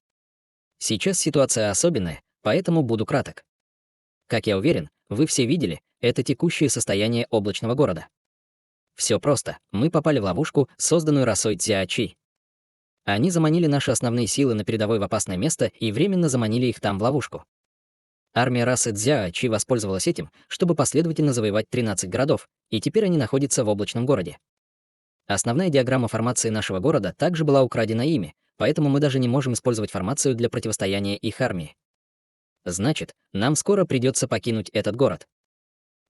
Сейчас ситуация особенная, поэтому буду краток. Как я уверен, вы все видели, это текущее состояние облачного города. Все просто, мы попали в ловушку, созданную расой Цзяочи. Они заманили наши основные силы на передовой в опасное место и временно заманили их там в ловушку. Армия расы Цзяочи воспользовалась этим, чтобы последовательно завоевать 13 городов, и теперь они находятся в облачном городе. Основная диаграмма формации нашего города также была украдена ими, поэтому мы даже не можем использовать формацию для противостояния их армии. Значит, нам скоро придется покинуть этот город.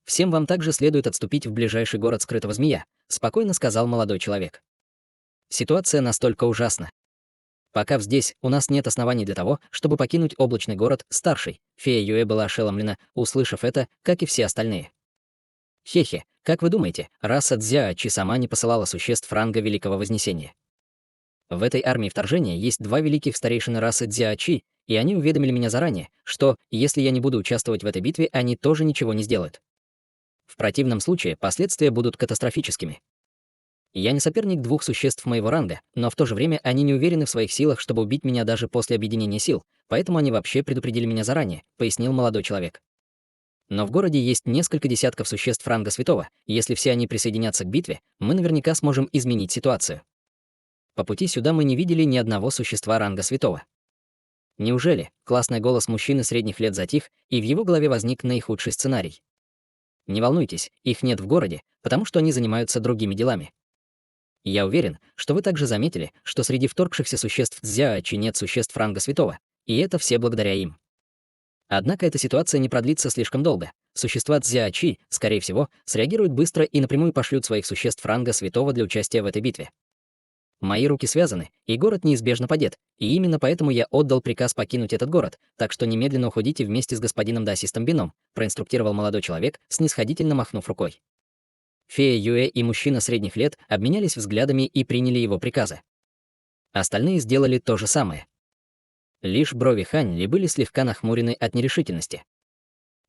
Всем вам также следует отступить в ближайший город скрытого змея, спокойно сказал молодой человек. Ситуация настолько ужасна. Пока здесь у нас нет оснований для того, чтобы покинуть облачный город старший. Фея Юэ была ошеломлена, услышав это, как и все остальные. Хе-хе, как вы думаете, раса Цзяочи сама не посылала существ ранга Великого Вознесения? В этой армии вторжения есть 2 великих старейшины расы Цзяочи, и они уведомили меня заранее, что, если я не буду участвовать в этой битве, они тоже ничего не сделают. В противном случае последствия будут катастрофическими. Я не соперник 2 существ моего ранга, но в то же время они не уверены в своих силах, чтобы убить меня даже после объединения сил, поэтому они вообще предупредили меня заранее, пояснил молодой человек. Но в городе есть несколько десятков существ ранга святого, и если все они присоединятся к битве, мы наверняка сможем изменить ситуацию. По пути сюда мы не видели ни одного существа ранга святого. Неужели? Классный голос мужчины средних лет затих, и в его голове возник наихудший сценарий. Не волнуйтесь, их нет в городе, потому что они занимаются другими делами. Я уверен, что вы также заметили, что среди вторгшихся существ Цзяочи нет существ ранга святого, и это все благодаря им. Однако эта ситуация не продлится слишком долго. Существа Цзяочи, скорее всего, среагируют быстро и напрямую пошлют своих существ ранга святого для участия в этой битве. Мои руки связаны, и город неизбежно падет, и именно поэтому я отдал приказ покинуть этот город, так что немедленно уходите вместе с господином Даосистом Бином, проинструктировал молодой человек, снисходительно махнув рукой. Фея Юэ и мужчина средних лет обменялись взглядами и приняли его приказы. Остальные сделали то же самое. Лишь брови Хань Ли были слегка нахмурены от нерешительности.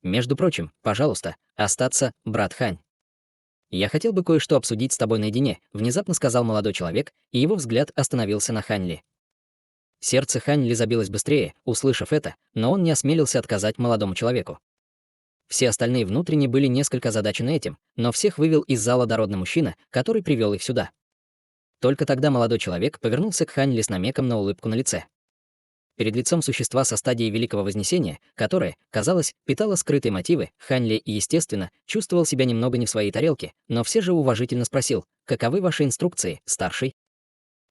«Между прочим, пожалуйста, остаться, брат Хань. Я хотел бы кое-что обсудить с тобой наедине», — внезапно сказал молодой человек, и его взгляд остановился на Хань Ли. Сердце Хань Ли забилось быстрее, услышав это, но он не осмелился отказать молодому человеку. Все остальные внутренне были несколько озадачены этим, но всех вывел из зала дородный мужчина, который привел их сюда. Только тогда молодой человек повернулся к Хань Ли с намеком на улыбку на лице. Перед лицом существа со стадии Великого Вознесения, которое, казалось, питало скрытые мотивы, Хань Ли, естественно, чувствовал себя немного не в своей тарелке, но все же уважительно спросил: «Каковы ваши инструкции, старший?»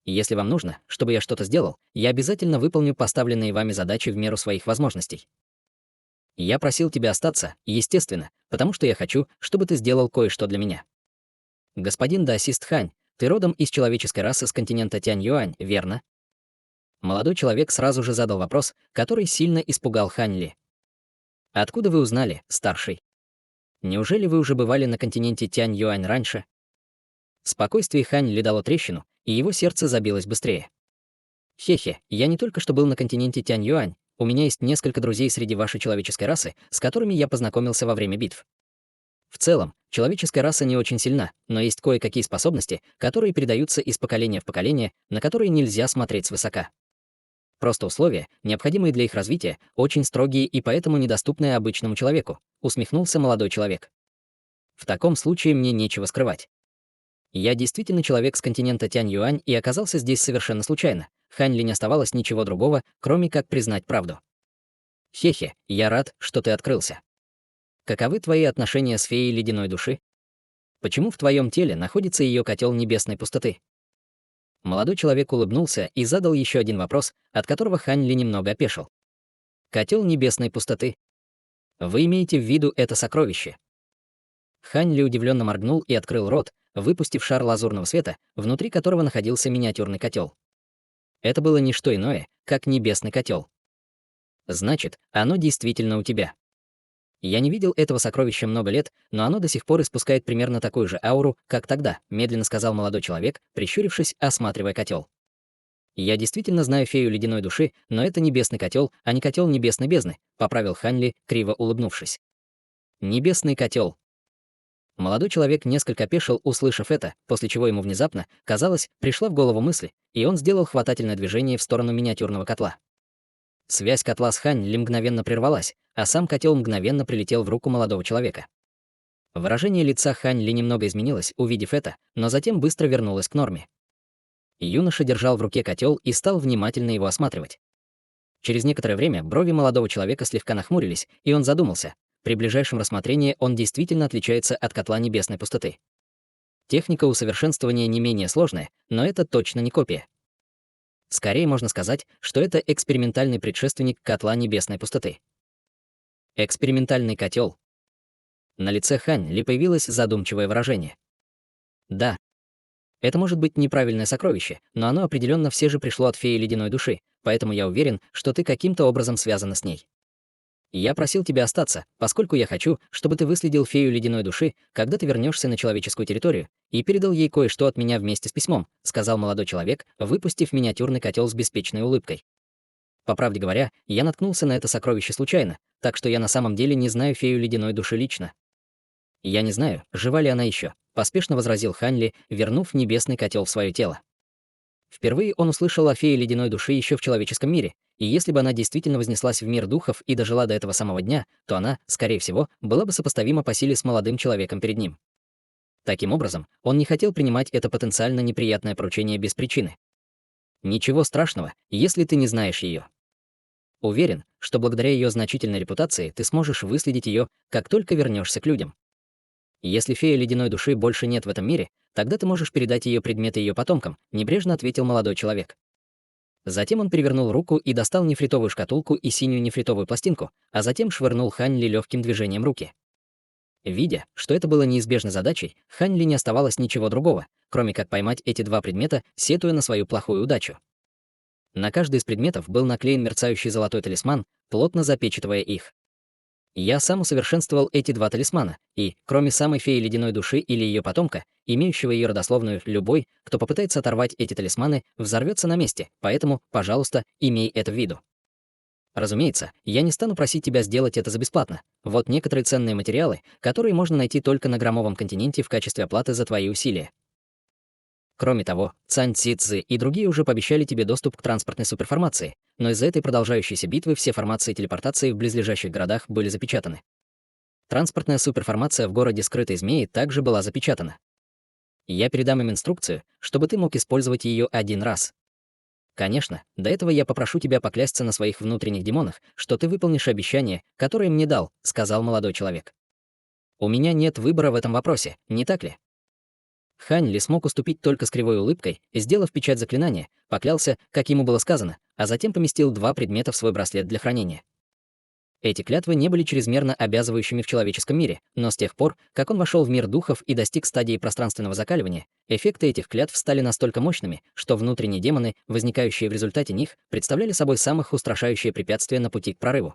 «Если вам нужно, чтобы я что-то сделал, я обязательно выполню поставленные вами задачи в меру своих возможностей. Я просил тебя остаться, естественно, потому что я хочу, чтобы ты сделал кое-что для меня. Господин Даосист Хань, ты родом из человеческой расы с континента Тянь-Юань, верно?» Молодой человек сразу же задал вопрос, который сильно испугал Хань Ли. «Откуда вы узнали, старший? Неужели вы уже бывали на континенте Тянь-Юань раньше?» Спокойствие Хань Ли дало трещину, и его сердце забилось быстрее. «Хе-хе, я не только что был на континенте Тянь-Юань», у меня есть несколько друзей среди вашей человеческой расы, с которыми я познакомился во время битв. В целом, человеческая раса не очень сильна, но есть кое-какие способности, которые передаются из поколения в поколение, на которые нельзя смотреть свысока. Просто условия, необходимые для их развития, очень строгие и поэтому недоступные обычному человеку, усмехнулся молодой человек. В таком случае мне нечего скрывать. Я действительно человек с континента Тянь-Юань и оказался здесь совершенно случайно. Хань Ли не оставалось ничего другого, кроме как признать правду. Хе-хе, я рад, что ты открылся. Каковы твои отношения с феей ледяной души? Почему в твоем теле находится ее котел небесной пустоты? Молодой человек улыбнулся и задал еще один вопрос, от которого Хань Ли немного опешил. Котел небесной пустоты. Вы имеете в виду это сокровище? Хань Ли удивленно моргнул и открыл рот, выпустив шар лазурного света, внутри которого находился миниатюрный котел. Это было не что иное, как небесный котел. Значит, оно действительно у тебя. Я не видел этого сокровища много лет, но оно до сих пор испускает примерно такую же ауру, как тогда, медленно сказал молодой человек, прищурившись, осматривая котел. Я действительно знаю фею ледяной души, но это небесный котел, а не котел небесной бездны, поправил Хань Ли, криво улыбнувшись. Небесный котел. Молодой человек несколько опешил, услышав это, после чего ему внезапно, казалось, пришла в голову мысль, и он сделал хватательное движение в сторону миниатюрного котла. Связь котла с Хань Ли мгновенно прервалась, а сам котел мгновенно прилетел в руку молодого человека. Выражение лица Хань Ли немного изменилось, увидев это, но затем быстро вернулось к норме. Юноша держал в руке котел и стал внимательно его осматривать. Через некоторое время брови молодого человека слегка нахмурились, и он задумался. При ближайшем рассмотрении он действительно отличается от котла небесной пустоты. Техника усовершенствования не менее сложная, но это точно не копия. Скорее можно сказать, что это экспериментальный предшественник котла небесной пустоты. Экспериментальный котел. На лице Хань Ли появилось задумчивое выражение. Да, это может быть неправильное сокровище, но оно определенно все же пришло от феи ледяной души, поэтому я уверен, что ты каким-то образом связана с ней. Я просил тебя остаться, поскольку я хочу, чтобы ты выследил фею ледяной души, когда ты вернешься на человеческую территорию, и передал ей кое-что от меня вместе с письмом, сказал молодой человек, выпустив миниатюрный котел с беспечной улыбкой. По правде говоря, я наткнулся на это сокровище случайно, так что я на самом деле не знаю фею ледяной души лично. Я не знаю, жива ли она еще, поспешно возразил Хань Ли, вернув небесный котел в свое тело. Впервые он услышал о фее ледяной души еще в человеческом мире, и если бы она действительно вознеслась в мир духов и дожила до этого самого дня, то она, скорее всего, была бы сопоставима по силе с молодым человеком перед ним. Таким образом, он не хотел принимать это потенциально неприятное поручение без причины. Ничего страшного, если ты не знаешь ее. Уверен, что благодаря ее значительной репутации ты сможешь выследить ее, как только вернешься к людям. Если фея ледяной души больше нет в этом мире, тогда ты можешь передать ее предметы ее потомкам, небрежно ответил молодой человек. Затем он перевернул руку и достал нефритовую шкатулку и синюю нефритовую пластинку, а затем швырнул Хань Ли легким движением руки. Видя, что это было неизбежной задачей, Хань Ли не оставалось ничего другого, кроме как поймать эти два предмета, сетуя на свою плохую удачу. На каждый из предметов был наклеен мерцающий золотой талисман, плотно запечатывая их. Я сам усовершенствовал эти два талисмана, и, кроме самой феи ледяной души или ее потомка, имеющего ее родословную, любой, кто попытается оторвать эти талисманы, взорвется на месте, поэтому, пожалуйста, имей это в виду. Разумеется, я не стану просить тебя сделать это за бесплатно. Вот некоторые ценные материалы, которые можно найти только на громовом континенте в качестве оплаты за твои усилия. Кроме того, Цань Цзи и другие уже пообещали тебе доступ к транспортной суперформации, но из-за этой продолжающейся битвы все формации телепортации в близлежащих городах были запечатаны. Транспортная суперформация в городе Скрытой Змеи также была запечатана. Я передам им инструкцию, чтобы ты мог использовать ее один раз. Конечно, до этого я попрошу тебя поклясться на своих внутренних демонах, что ты выполнишь обещание, которое мне дал, сказал молодой человек. У меня нет выбора в этом вопросе, не так ли? Хань Ли смог уступить только с кривой улыбкой, сделав печать заклинания, поклялся, как ему было сказано, а затем поместил два предмета в свой браслет для хранения. Эти клятвы не были чрезмерно обязывающими в человеческом мире, но с тех пор, как он вошел в мир духов и достиг стадии пространственного закаливания, эффекты этих клятв стали настолько мощными, что внутренние демоны, возникающие в результате них, представляли собой самых устрашающие препятствия на пути к прорыву.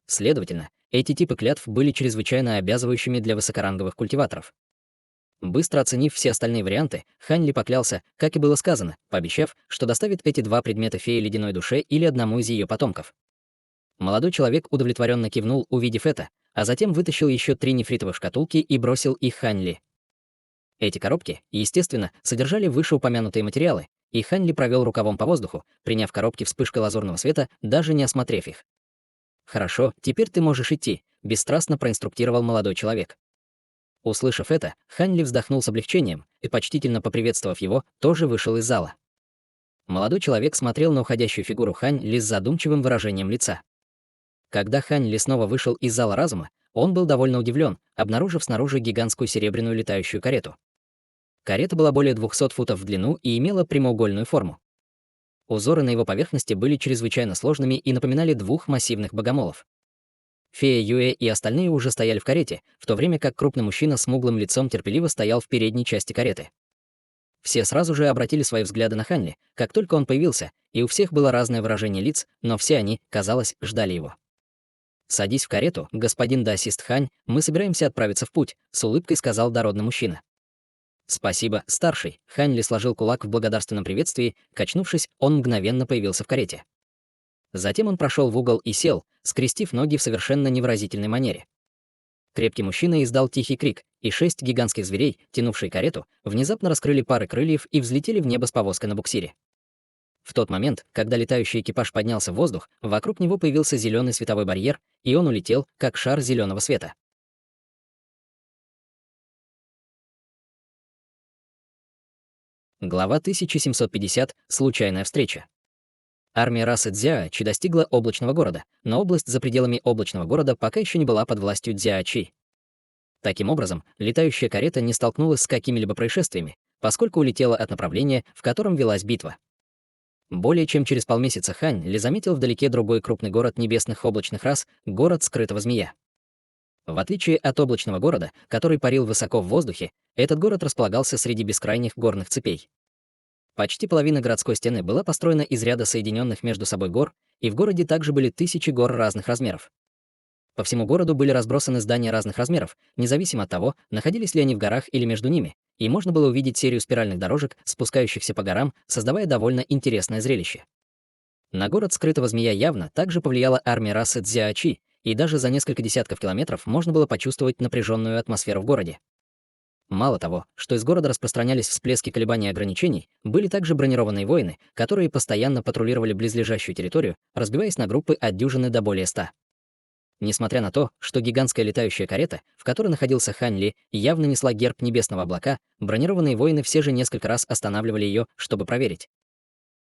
Следовательно, эти типы клятв были чрезвычайно обязывающими для высокоранговых культиваторов. Быстро оценив все остальные варианты, Хань Ли поклялся, как и было сказано, пообещав, что доставит эти два предмета фее ледяной душе или одному из ее потомков. Молодой человек удовлетворенно кивнул, увидев это, а затем вытащил еще 3 нефритовых шкатулки и бросил их Хань Ли. Эти коробки, естественно, содержали вышеупомянутые материалы, и Хань Ли провел рукавом по воздуху, приняв коробки вспышкой лазурного света, даже не осмотрев их. «Хорошо, теперь ты можешь идти», — бесстрастно проинструктировал молодой человек. Услышав это, Хань Ли вздохнул с облегчением и, почтительно поприветствовав его, тоже вышел из зала. Молодой человек смотрел на уходящую фигуру Хань Ли с задумчивым выражением лица. Когда Хань Ли снова вышел из зала разума, он был довольно удивлен, обнаружив снаружи гигантскую серебряную летающую карету. Карета была более 200 футов в длину и имела прямоугольную форму. Узоры на его поверхности были чрезвычайно сложными и напоминали 2 массивных богомолов. Фея Юэ и остальные уже стояли в карете, в то время как крупный мужчина с смуглым лицом терпеливо стоял в передней части кареты. Все сразу же обратили свои взгляды на Хань Ли, как только он появился, и у всех было разное выражение лиц, но все они, казалось, ждали его. «Садись в карету, господин даосист Хань, мы собираемся отправиться в путь», — с улыбкой сказал дородный мужчина. «Спасибо, старший», — Хань Ли сложил кулак в благодарственном приветствии, качнувшись, он мгновенно появился в карете. Затем он прошел в угол и сел, скрестив ноги в совершенно невыразительной манере. Крепкий мужчина издал тихий крик, и 6 гигантских зверей, тянувшие карету, внезапно раскрыли пары крыльев и взлетели в небо с повозкой на буксире. В тот момент, когда летающий экипаж поднялся в воздух, вокруг него появился зеленый световой барьер, и он улетел, как шар зеленого света. Глава 1750. Случайная встреча. Армия расы Цзяочи достигла облачного города, но область за пределами облачного города пока еще не была под властью Цзяочи. Таким образом, летающая карета не столкнулась с какими-либо происшествиями, поскольку улетела от направления, в котором велась битва. Более чем через полмесяца Хань Ли заметил вдалеке другой крупный город небесных облачных рас — город скрытого змея. В отличие от облачного города, который парил высоко в воздухе, этот город располагался среди бескрайних горных цепей. Почти половина городской стены была построена из ряда соединенных между собой гор, и в городе также были тысячи гор разных размеров. По всему городу были разбросаны здания разных размеров, независимо от того, находились ли они в горах или между ними, и можно было увидеть серию спиральных дорожек, спускающихся по горам, создавая довольно интересное зрелище. На город скрытого змея явно также повлияла армия расы Цзяочи, и даже за несколько десятков километров можно было почувствовать напряженную атмосферу в городе. Мало того, что из города распространялись всплески колебаний и ограничений, были также бронированные воины, которые постоянно патрулировали близлежащую территорию, разбиваясь на группы от дюжины до более 100. Несмотря на то, что гигантская летающая карета, в которой находился Хань Ли, явно несла герб небесного облака, бронированные воины все же несколько раз останавливали ее, чтобы проверить.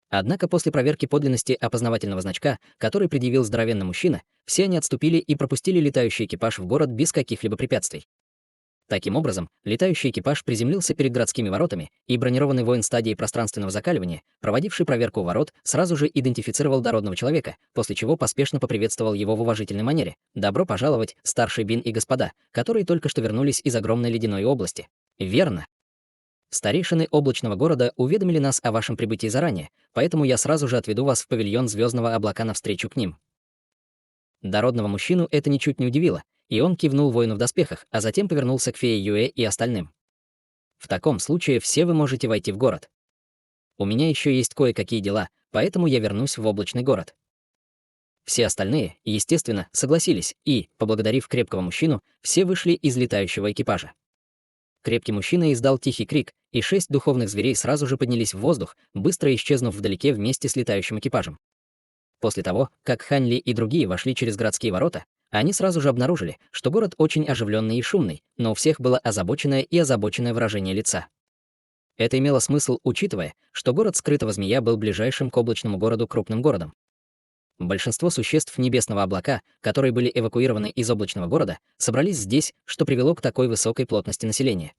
Однако после проверки подлинности опознавательного значка, который предъявил здоровенный мужчина, все они отступили и пропустили летающий экипаж в город без каких-либо препятствий. Таким образом, летающий экипаж приземлился перед городскими воротами, и бронированный воин стадии пространственного закаливания, проводивший проверку у ворот, сразу же идентифицировал дородного человека, после чего поспешно поприветствовал его в уважительной манере. «Добро пожаловать, старший Бин и господа, которые только что вернулись из огромной ледяной области». «Верно. Старейшины облачного города уведомили нас о вашем прибытии заранее, поэтому я сразу же отведу вас в павильон звездного облака навстречу к ним». Дородного мужчину это ничуть не удивило, и он кивнул воину в доспехах, а затем повернулся к фее Юэ и остальным. «В таком случае все вы можете войти в город. У меня еще есть кое-какие дела, поэтому я вернусь в облачный город». Все остальные, естественно, согласились, и, поблагодарив крепкого мужчину, все вышли из летающего экипажа. Крепкий мужчина издал тихий крик, и 6 духовных зверей сразу же поднялись в воздух, быстро исчезнув вдалеке вместе с летающим экипажем. После того, как Хань Ли и другие вошли через городские ворота, они сразу же обнаружили, что город очень оживленный и шумный, но у всех было озабоченное выражение лица. Это имело смысл, учитывая, что город скрытого змея был ближайшим к облачному городу крупным городом. Большинство существ небесного облака, которые были эвакуированы из облачного города, собрались здесь, что привело к такой высокой плотности населения.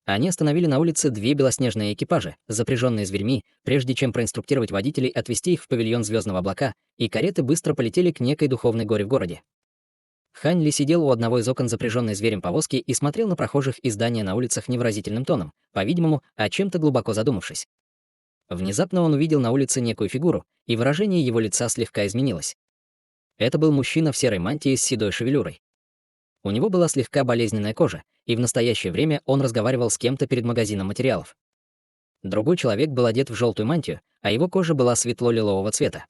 Они остановили на улице 2 белоснежные экипажи, запряженные зверьми, прежде чем проинструктировать водителей отвезти их в павильон звездного облака, и кареты быстро полетели к некой духовной горе в городе. Хань Ли сидел у одного из окон запряженной зверем повозки и смотрел на прохожих и здания на улицах невыразительным тоном, по-видимому, о чем-то глубоко задумавшись. Внезапно он увидел на улице некую фигуру, и выражение его лица слегка изменилось. Это был мужчина в серой мантии с седой шевелюрой. У него была слегка болезненная кожа, и в настоящее время он разговаривал с кем-то перед магазином материалов. Другой человек был одет в желтую мантию, а его кожа была светло-лилового цвета.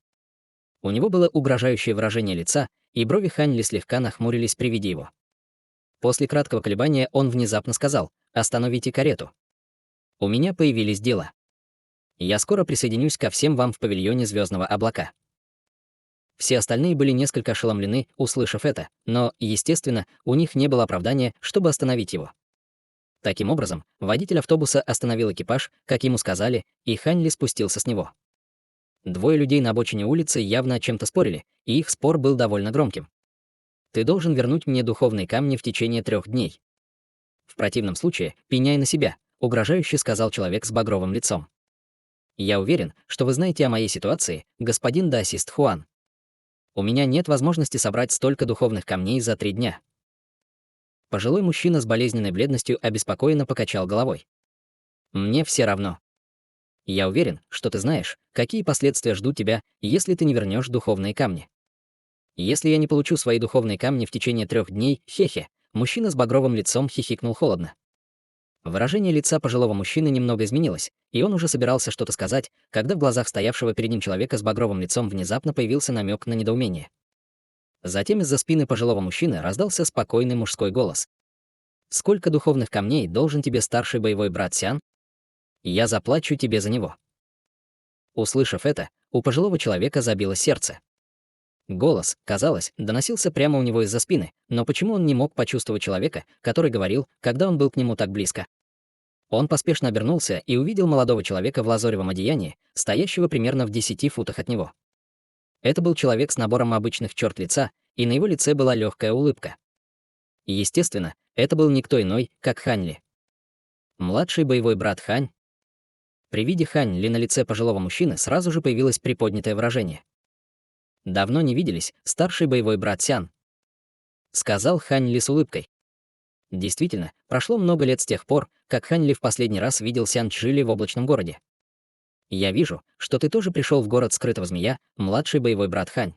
У него было угрожающее выражение лица, и брови Хань Ли слегка нахмурились при виде его. После краткого колебания он внезапно сказал: «Остановите карету. У меня появились дела. Я скоро присоединюсь ко всем вам в павильоне Звездного облака». Все остальные были несколько ошеломлены, услышав это, но, естественно, у них не было оправдания, чтобы остановить его. Таким образом, водитель автобуса остановил экипаж, как ему сказали, и Хань Ли спустился с него. Двое людей на обочине улицы явно о чем-то спорили, и их спор был довольно громким. «Ты должен вернуть мне духовные камни в течение 3 дней. В противном случае пеняй на себя», — угрожающе сказал человек с багровым лицом. «Я уверен, что вы знаете о моей ситуации, господин даосист Хуан. У меня нет возможности собрать столько духовных камней за 3 дня». Пожилой мужчина с болезненной бледностью обеспокоенно покачал головой. «Мне все равно. Я уверен, что ты знаешь, какие последствия ждут тебя, если ты не вернешь духовные камни. Если я не получу свои духовные камни в течение 3 дней, хе-хе», мужчина с багровым лицом хихикнул холодно. Выражение лица пожилого мужчины немного изменилось, и он уже собирался что-то сказать, когда в глазах стоявшего перед ним человека с багровым лицом внезапно появился намек на недоумение. Затем из-за спины пожилого мужчины раздался спокойный мужской голос. «Сколько духовных камней должен тебе старший боевой брат Сян? Я заплачу тебе за него». Услышав это, у пожилого человека забилось сердце. Голос, казалось, доносился прямо у него из-за спины, но почему он не мог почувствовать человека, который говорил, когда он был к нему так близко? Он поспешно обернулся и увидел молодого человека в лазоревом одеянии, стоящего примерно в 10 футах от него. Это был человек с набором обычных черт лица, и на его лице была легкая улыбка. Естественно, это был никто иной, как Хань Ли. Младший боевой брат Хань. При виде Хань Ли на лице пожилого мужчины сразу же появилось приподнятое выражение. «Давно не виделись, старший боевой брат Сян», — сказал Хань Ли с улыбкой. Действительно, прошло много лет с тех пор, как Хань Ли в последний раз видел Сян Чжили в облачном городе. «Я вижу, что ты тоже пришел в город скрытого змея, младший боевой брат Хань.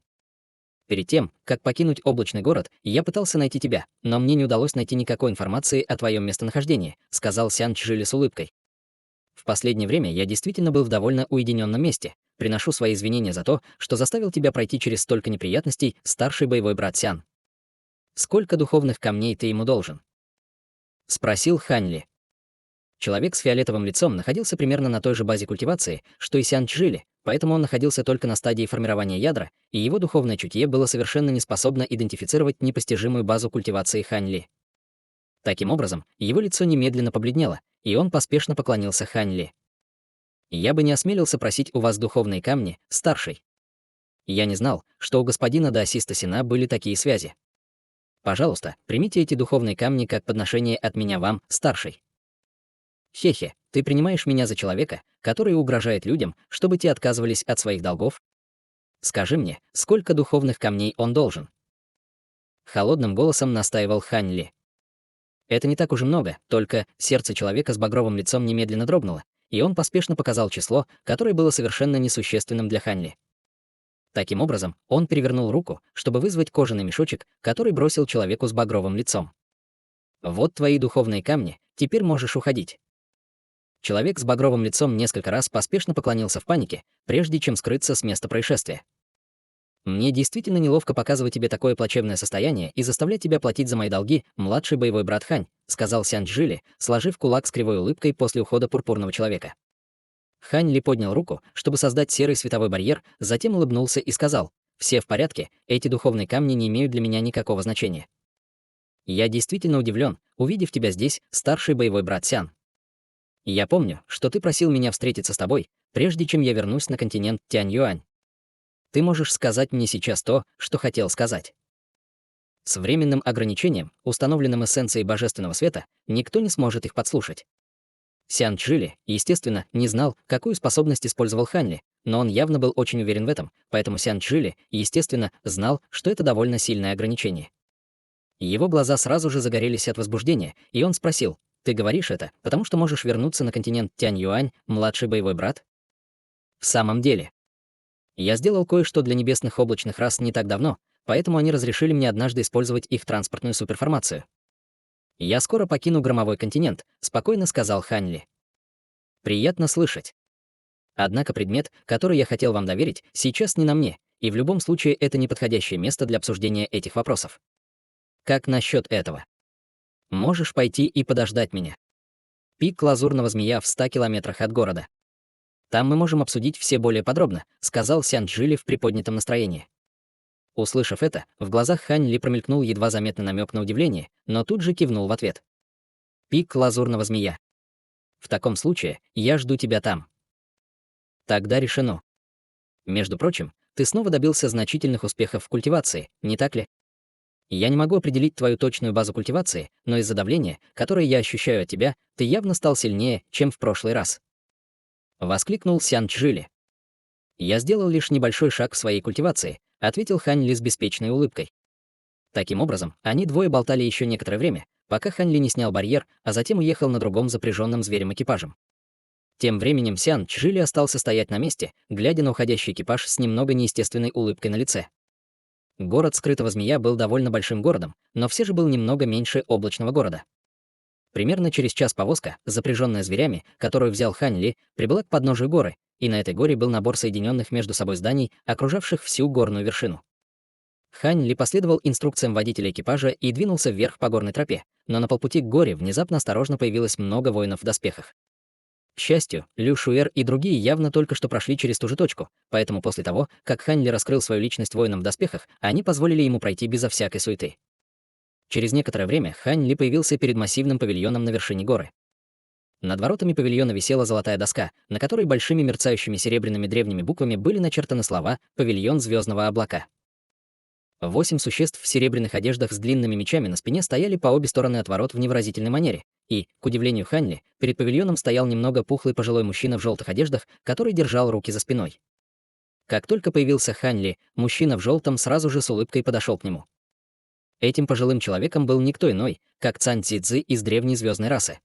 Перед тем, как покинуть облачный город, я пытался найти тебя, но мне не удалось найти никакой информации о твоем местонахождении», — сказал Сян Чжили с улыбкой. «В последнее время я действительно был в довольно уединенном месте. Приношу свои извинения за то, что заставил тебя пройти через столько неприятностей, старший боевой брат Сян. Сколько духовных камней ты ему должен?» — спросил Хань Ли. Человек с фиолетовым лицом находился примерно на той же базе культивации, что и Сян Чжили, поэтому он находился только на стадии формирования ядра, и его духовное чутье было совершенно не способно идентифицировать непостижимую базу культивации Хань Ли. Таким образом, его лицо немедленно побледнело, и он поспешно поклонился Хань Ли. «Я бы не осмелился просить у вас духовные камни, старший. Я не знал, что у господина даосиста Сина были такие связи. Пожалуйста, примите эти духовные камни как подношение от меня вам, старший. Хе-хе, ты принимаешь меня за человека, который угрожает людям, чтобы те отказывались от своих долгов? Скажи мне, сколько духовных камней он должен?» Холодным голосом настаивал Хань Ли. Это не так уж и много, только сердце человека с багровым лицом немедленно дрогнуло, и он поспешно показал число, которое было совершенно несущественным для Хань Ли. Таким образом, он перевернул руку, чтобы вызвать кожаный мешочек, который бросил человеку с багровым лицом. «Вот твои духовные камни, теперь можешь уходить». Человек с багровым лицом несколько раз поспешно поклонился в панике, прежде чем скрыться с места происшествия. «Мне действительно неловко показывать тебе такое плачевное состояние и заставлять тебя платить за мои долги, младший боевой брат Хань», — сказал Сян Чжили, сложив кулак с кривой улыбкой после ухода пурпурного человека. Хань Ли поднял руку, чтобы создать серый световой барьер, затем улыбнулся и сказал: «Все в порядке, эти духовные камни не имеют для меня никакого значения. Я действительно удивлен, увидев тебя здесь, старший боевой брат Сян. Я помню, что ты просил меня встретиться с тобой, прежде чем я вернусь на континент Тянь-Юань. Ты можешь сказать мне сейчас то, что хотел сказать». С временным ограничением, установленным эссенцией божественного света, никто не сможет их подслушать. Сян Чжили, естественно, не знал, какую способность использовал Хань Ли, но он явно был очень уверен в этом, поэтому Сян Чжили, естественно, знал, что это довольно сильное ограничение. Его глаза сразу же загорелись от возбуждения, и он спросил: «Ты говоришь это, потому что можешь вернуться на континент Тянь-Юань, младший боевой брат?» «В самом деле. Я сделал кое-что для небесных облачных рас не так давно, поэтому они разрешили мне однажды использовать их транспортную суперформацию. Я скоро покину громовой континент», — спокойно сказал Хань Ли. «Приятно слышать. Однако предмет, который я хотел вам доверить, сейчас не на мне, и в любом случае это неподходящее место для обсуждения этих вопросов. Как насчет этого? Можешь пойти и подождать меня. Пик Лазурного Змея в 100 километрах от города. Там мы можем обсудить все более подробно, сказал Сян Чжили в приподнятом настроении. Услышав это, в глазах Хань Ли промелькнул едва заметный намек на удивление, но тут же кивнул в ответ. Пик Лазурного Змея. В таком случае я жду тебя там. Тогда решено. Между прочим, ты снова добился значительных успехов в культивации, не так ли? Я не могу определить твою точную базу культивации, но из-за давления, которое я ощущаю от тебя, ты явно стал сильнее, чем в прошлый раз. Воскликнул Сян Чжили. Я сделал лишь небольшой шаг в своей культивации, ответил Хань Ли с беспечной улыбкой. Таким образом, они двое болтали еще некоторое время, пока Хань Ли не снял барьер, а затем уехал на другом запряженном зверем экипажем. Тем временем Сян Чжили остался стоять на месте, глядя на уходящий экипаж с немного неестественной улыбкой на лице. Город Скрытого Змея был довольно большим городом, но все же был немного меньше облачного города. Примерно через час повозка, запряженная зверями, которую взял Хань Ли, прибыла к подножию горы, и на этой горе был набор соединенных между собой зданий, окружавших всю горную вершину. Хань Ли последовал инструкциям водителя экипажа и двинулся вверх по горной тропе, но на полпути к горе внезапно осторожно появилось много воинов в доспехах. К счастью, Лю Шуэр и другие явно только что прошли через ту же точку, поэтому после того, как Хань Ли раскрыл свою личность воинам в доспехах, они позволили ему пройти безо всякой суеты. Через некоторое время Хань Ли появился перед массивным павильоном на вершине горы. Над воротами павильона висела золотая доска, на которой большими мерцающими серебряными древними буквами были начертаны слова «Павильон звездного облака». 8 существ в серебряных одеждах с длинными мечами на спине стояли по обе стороны от ворот в невыразительной манере, и, к удивлению Хань Ли, перед павильоном стоял немного пухлый пожилой мужчина в желтых одеждах, который держал руки за спиной. Как только появился Хань Ли, мужчина в желтом сразу же с улыбкой подошел к нему. Этим пожилым человеком был никто иной, как Цань Цзи из древней звездной расы.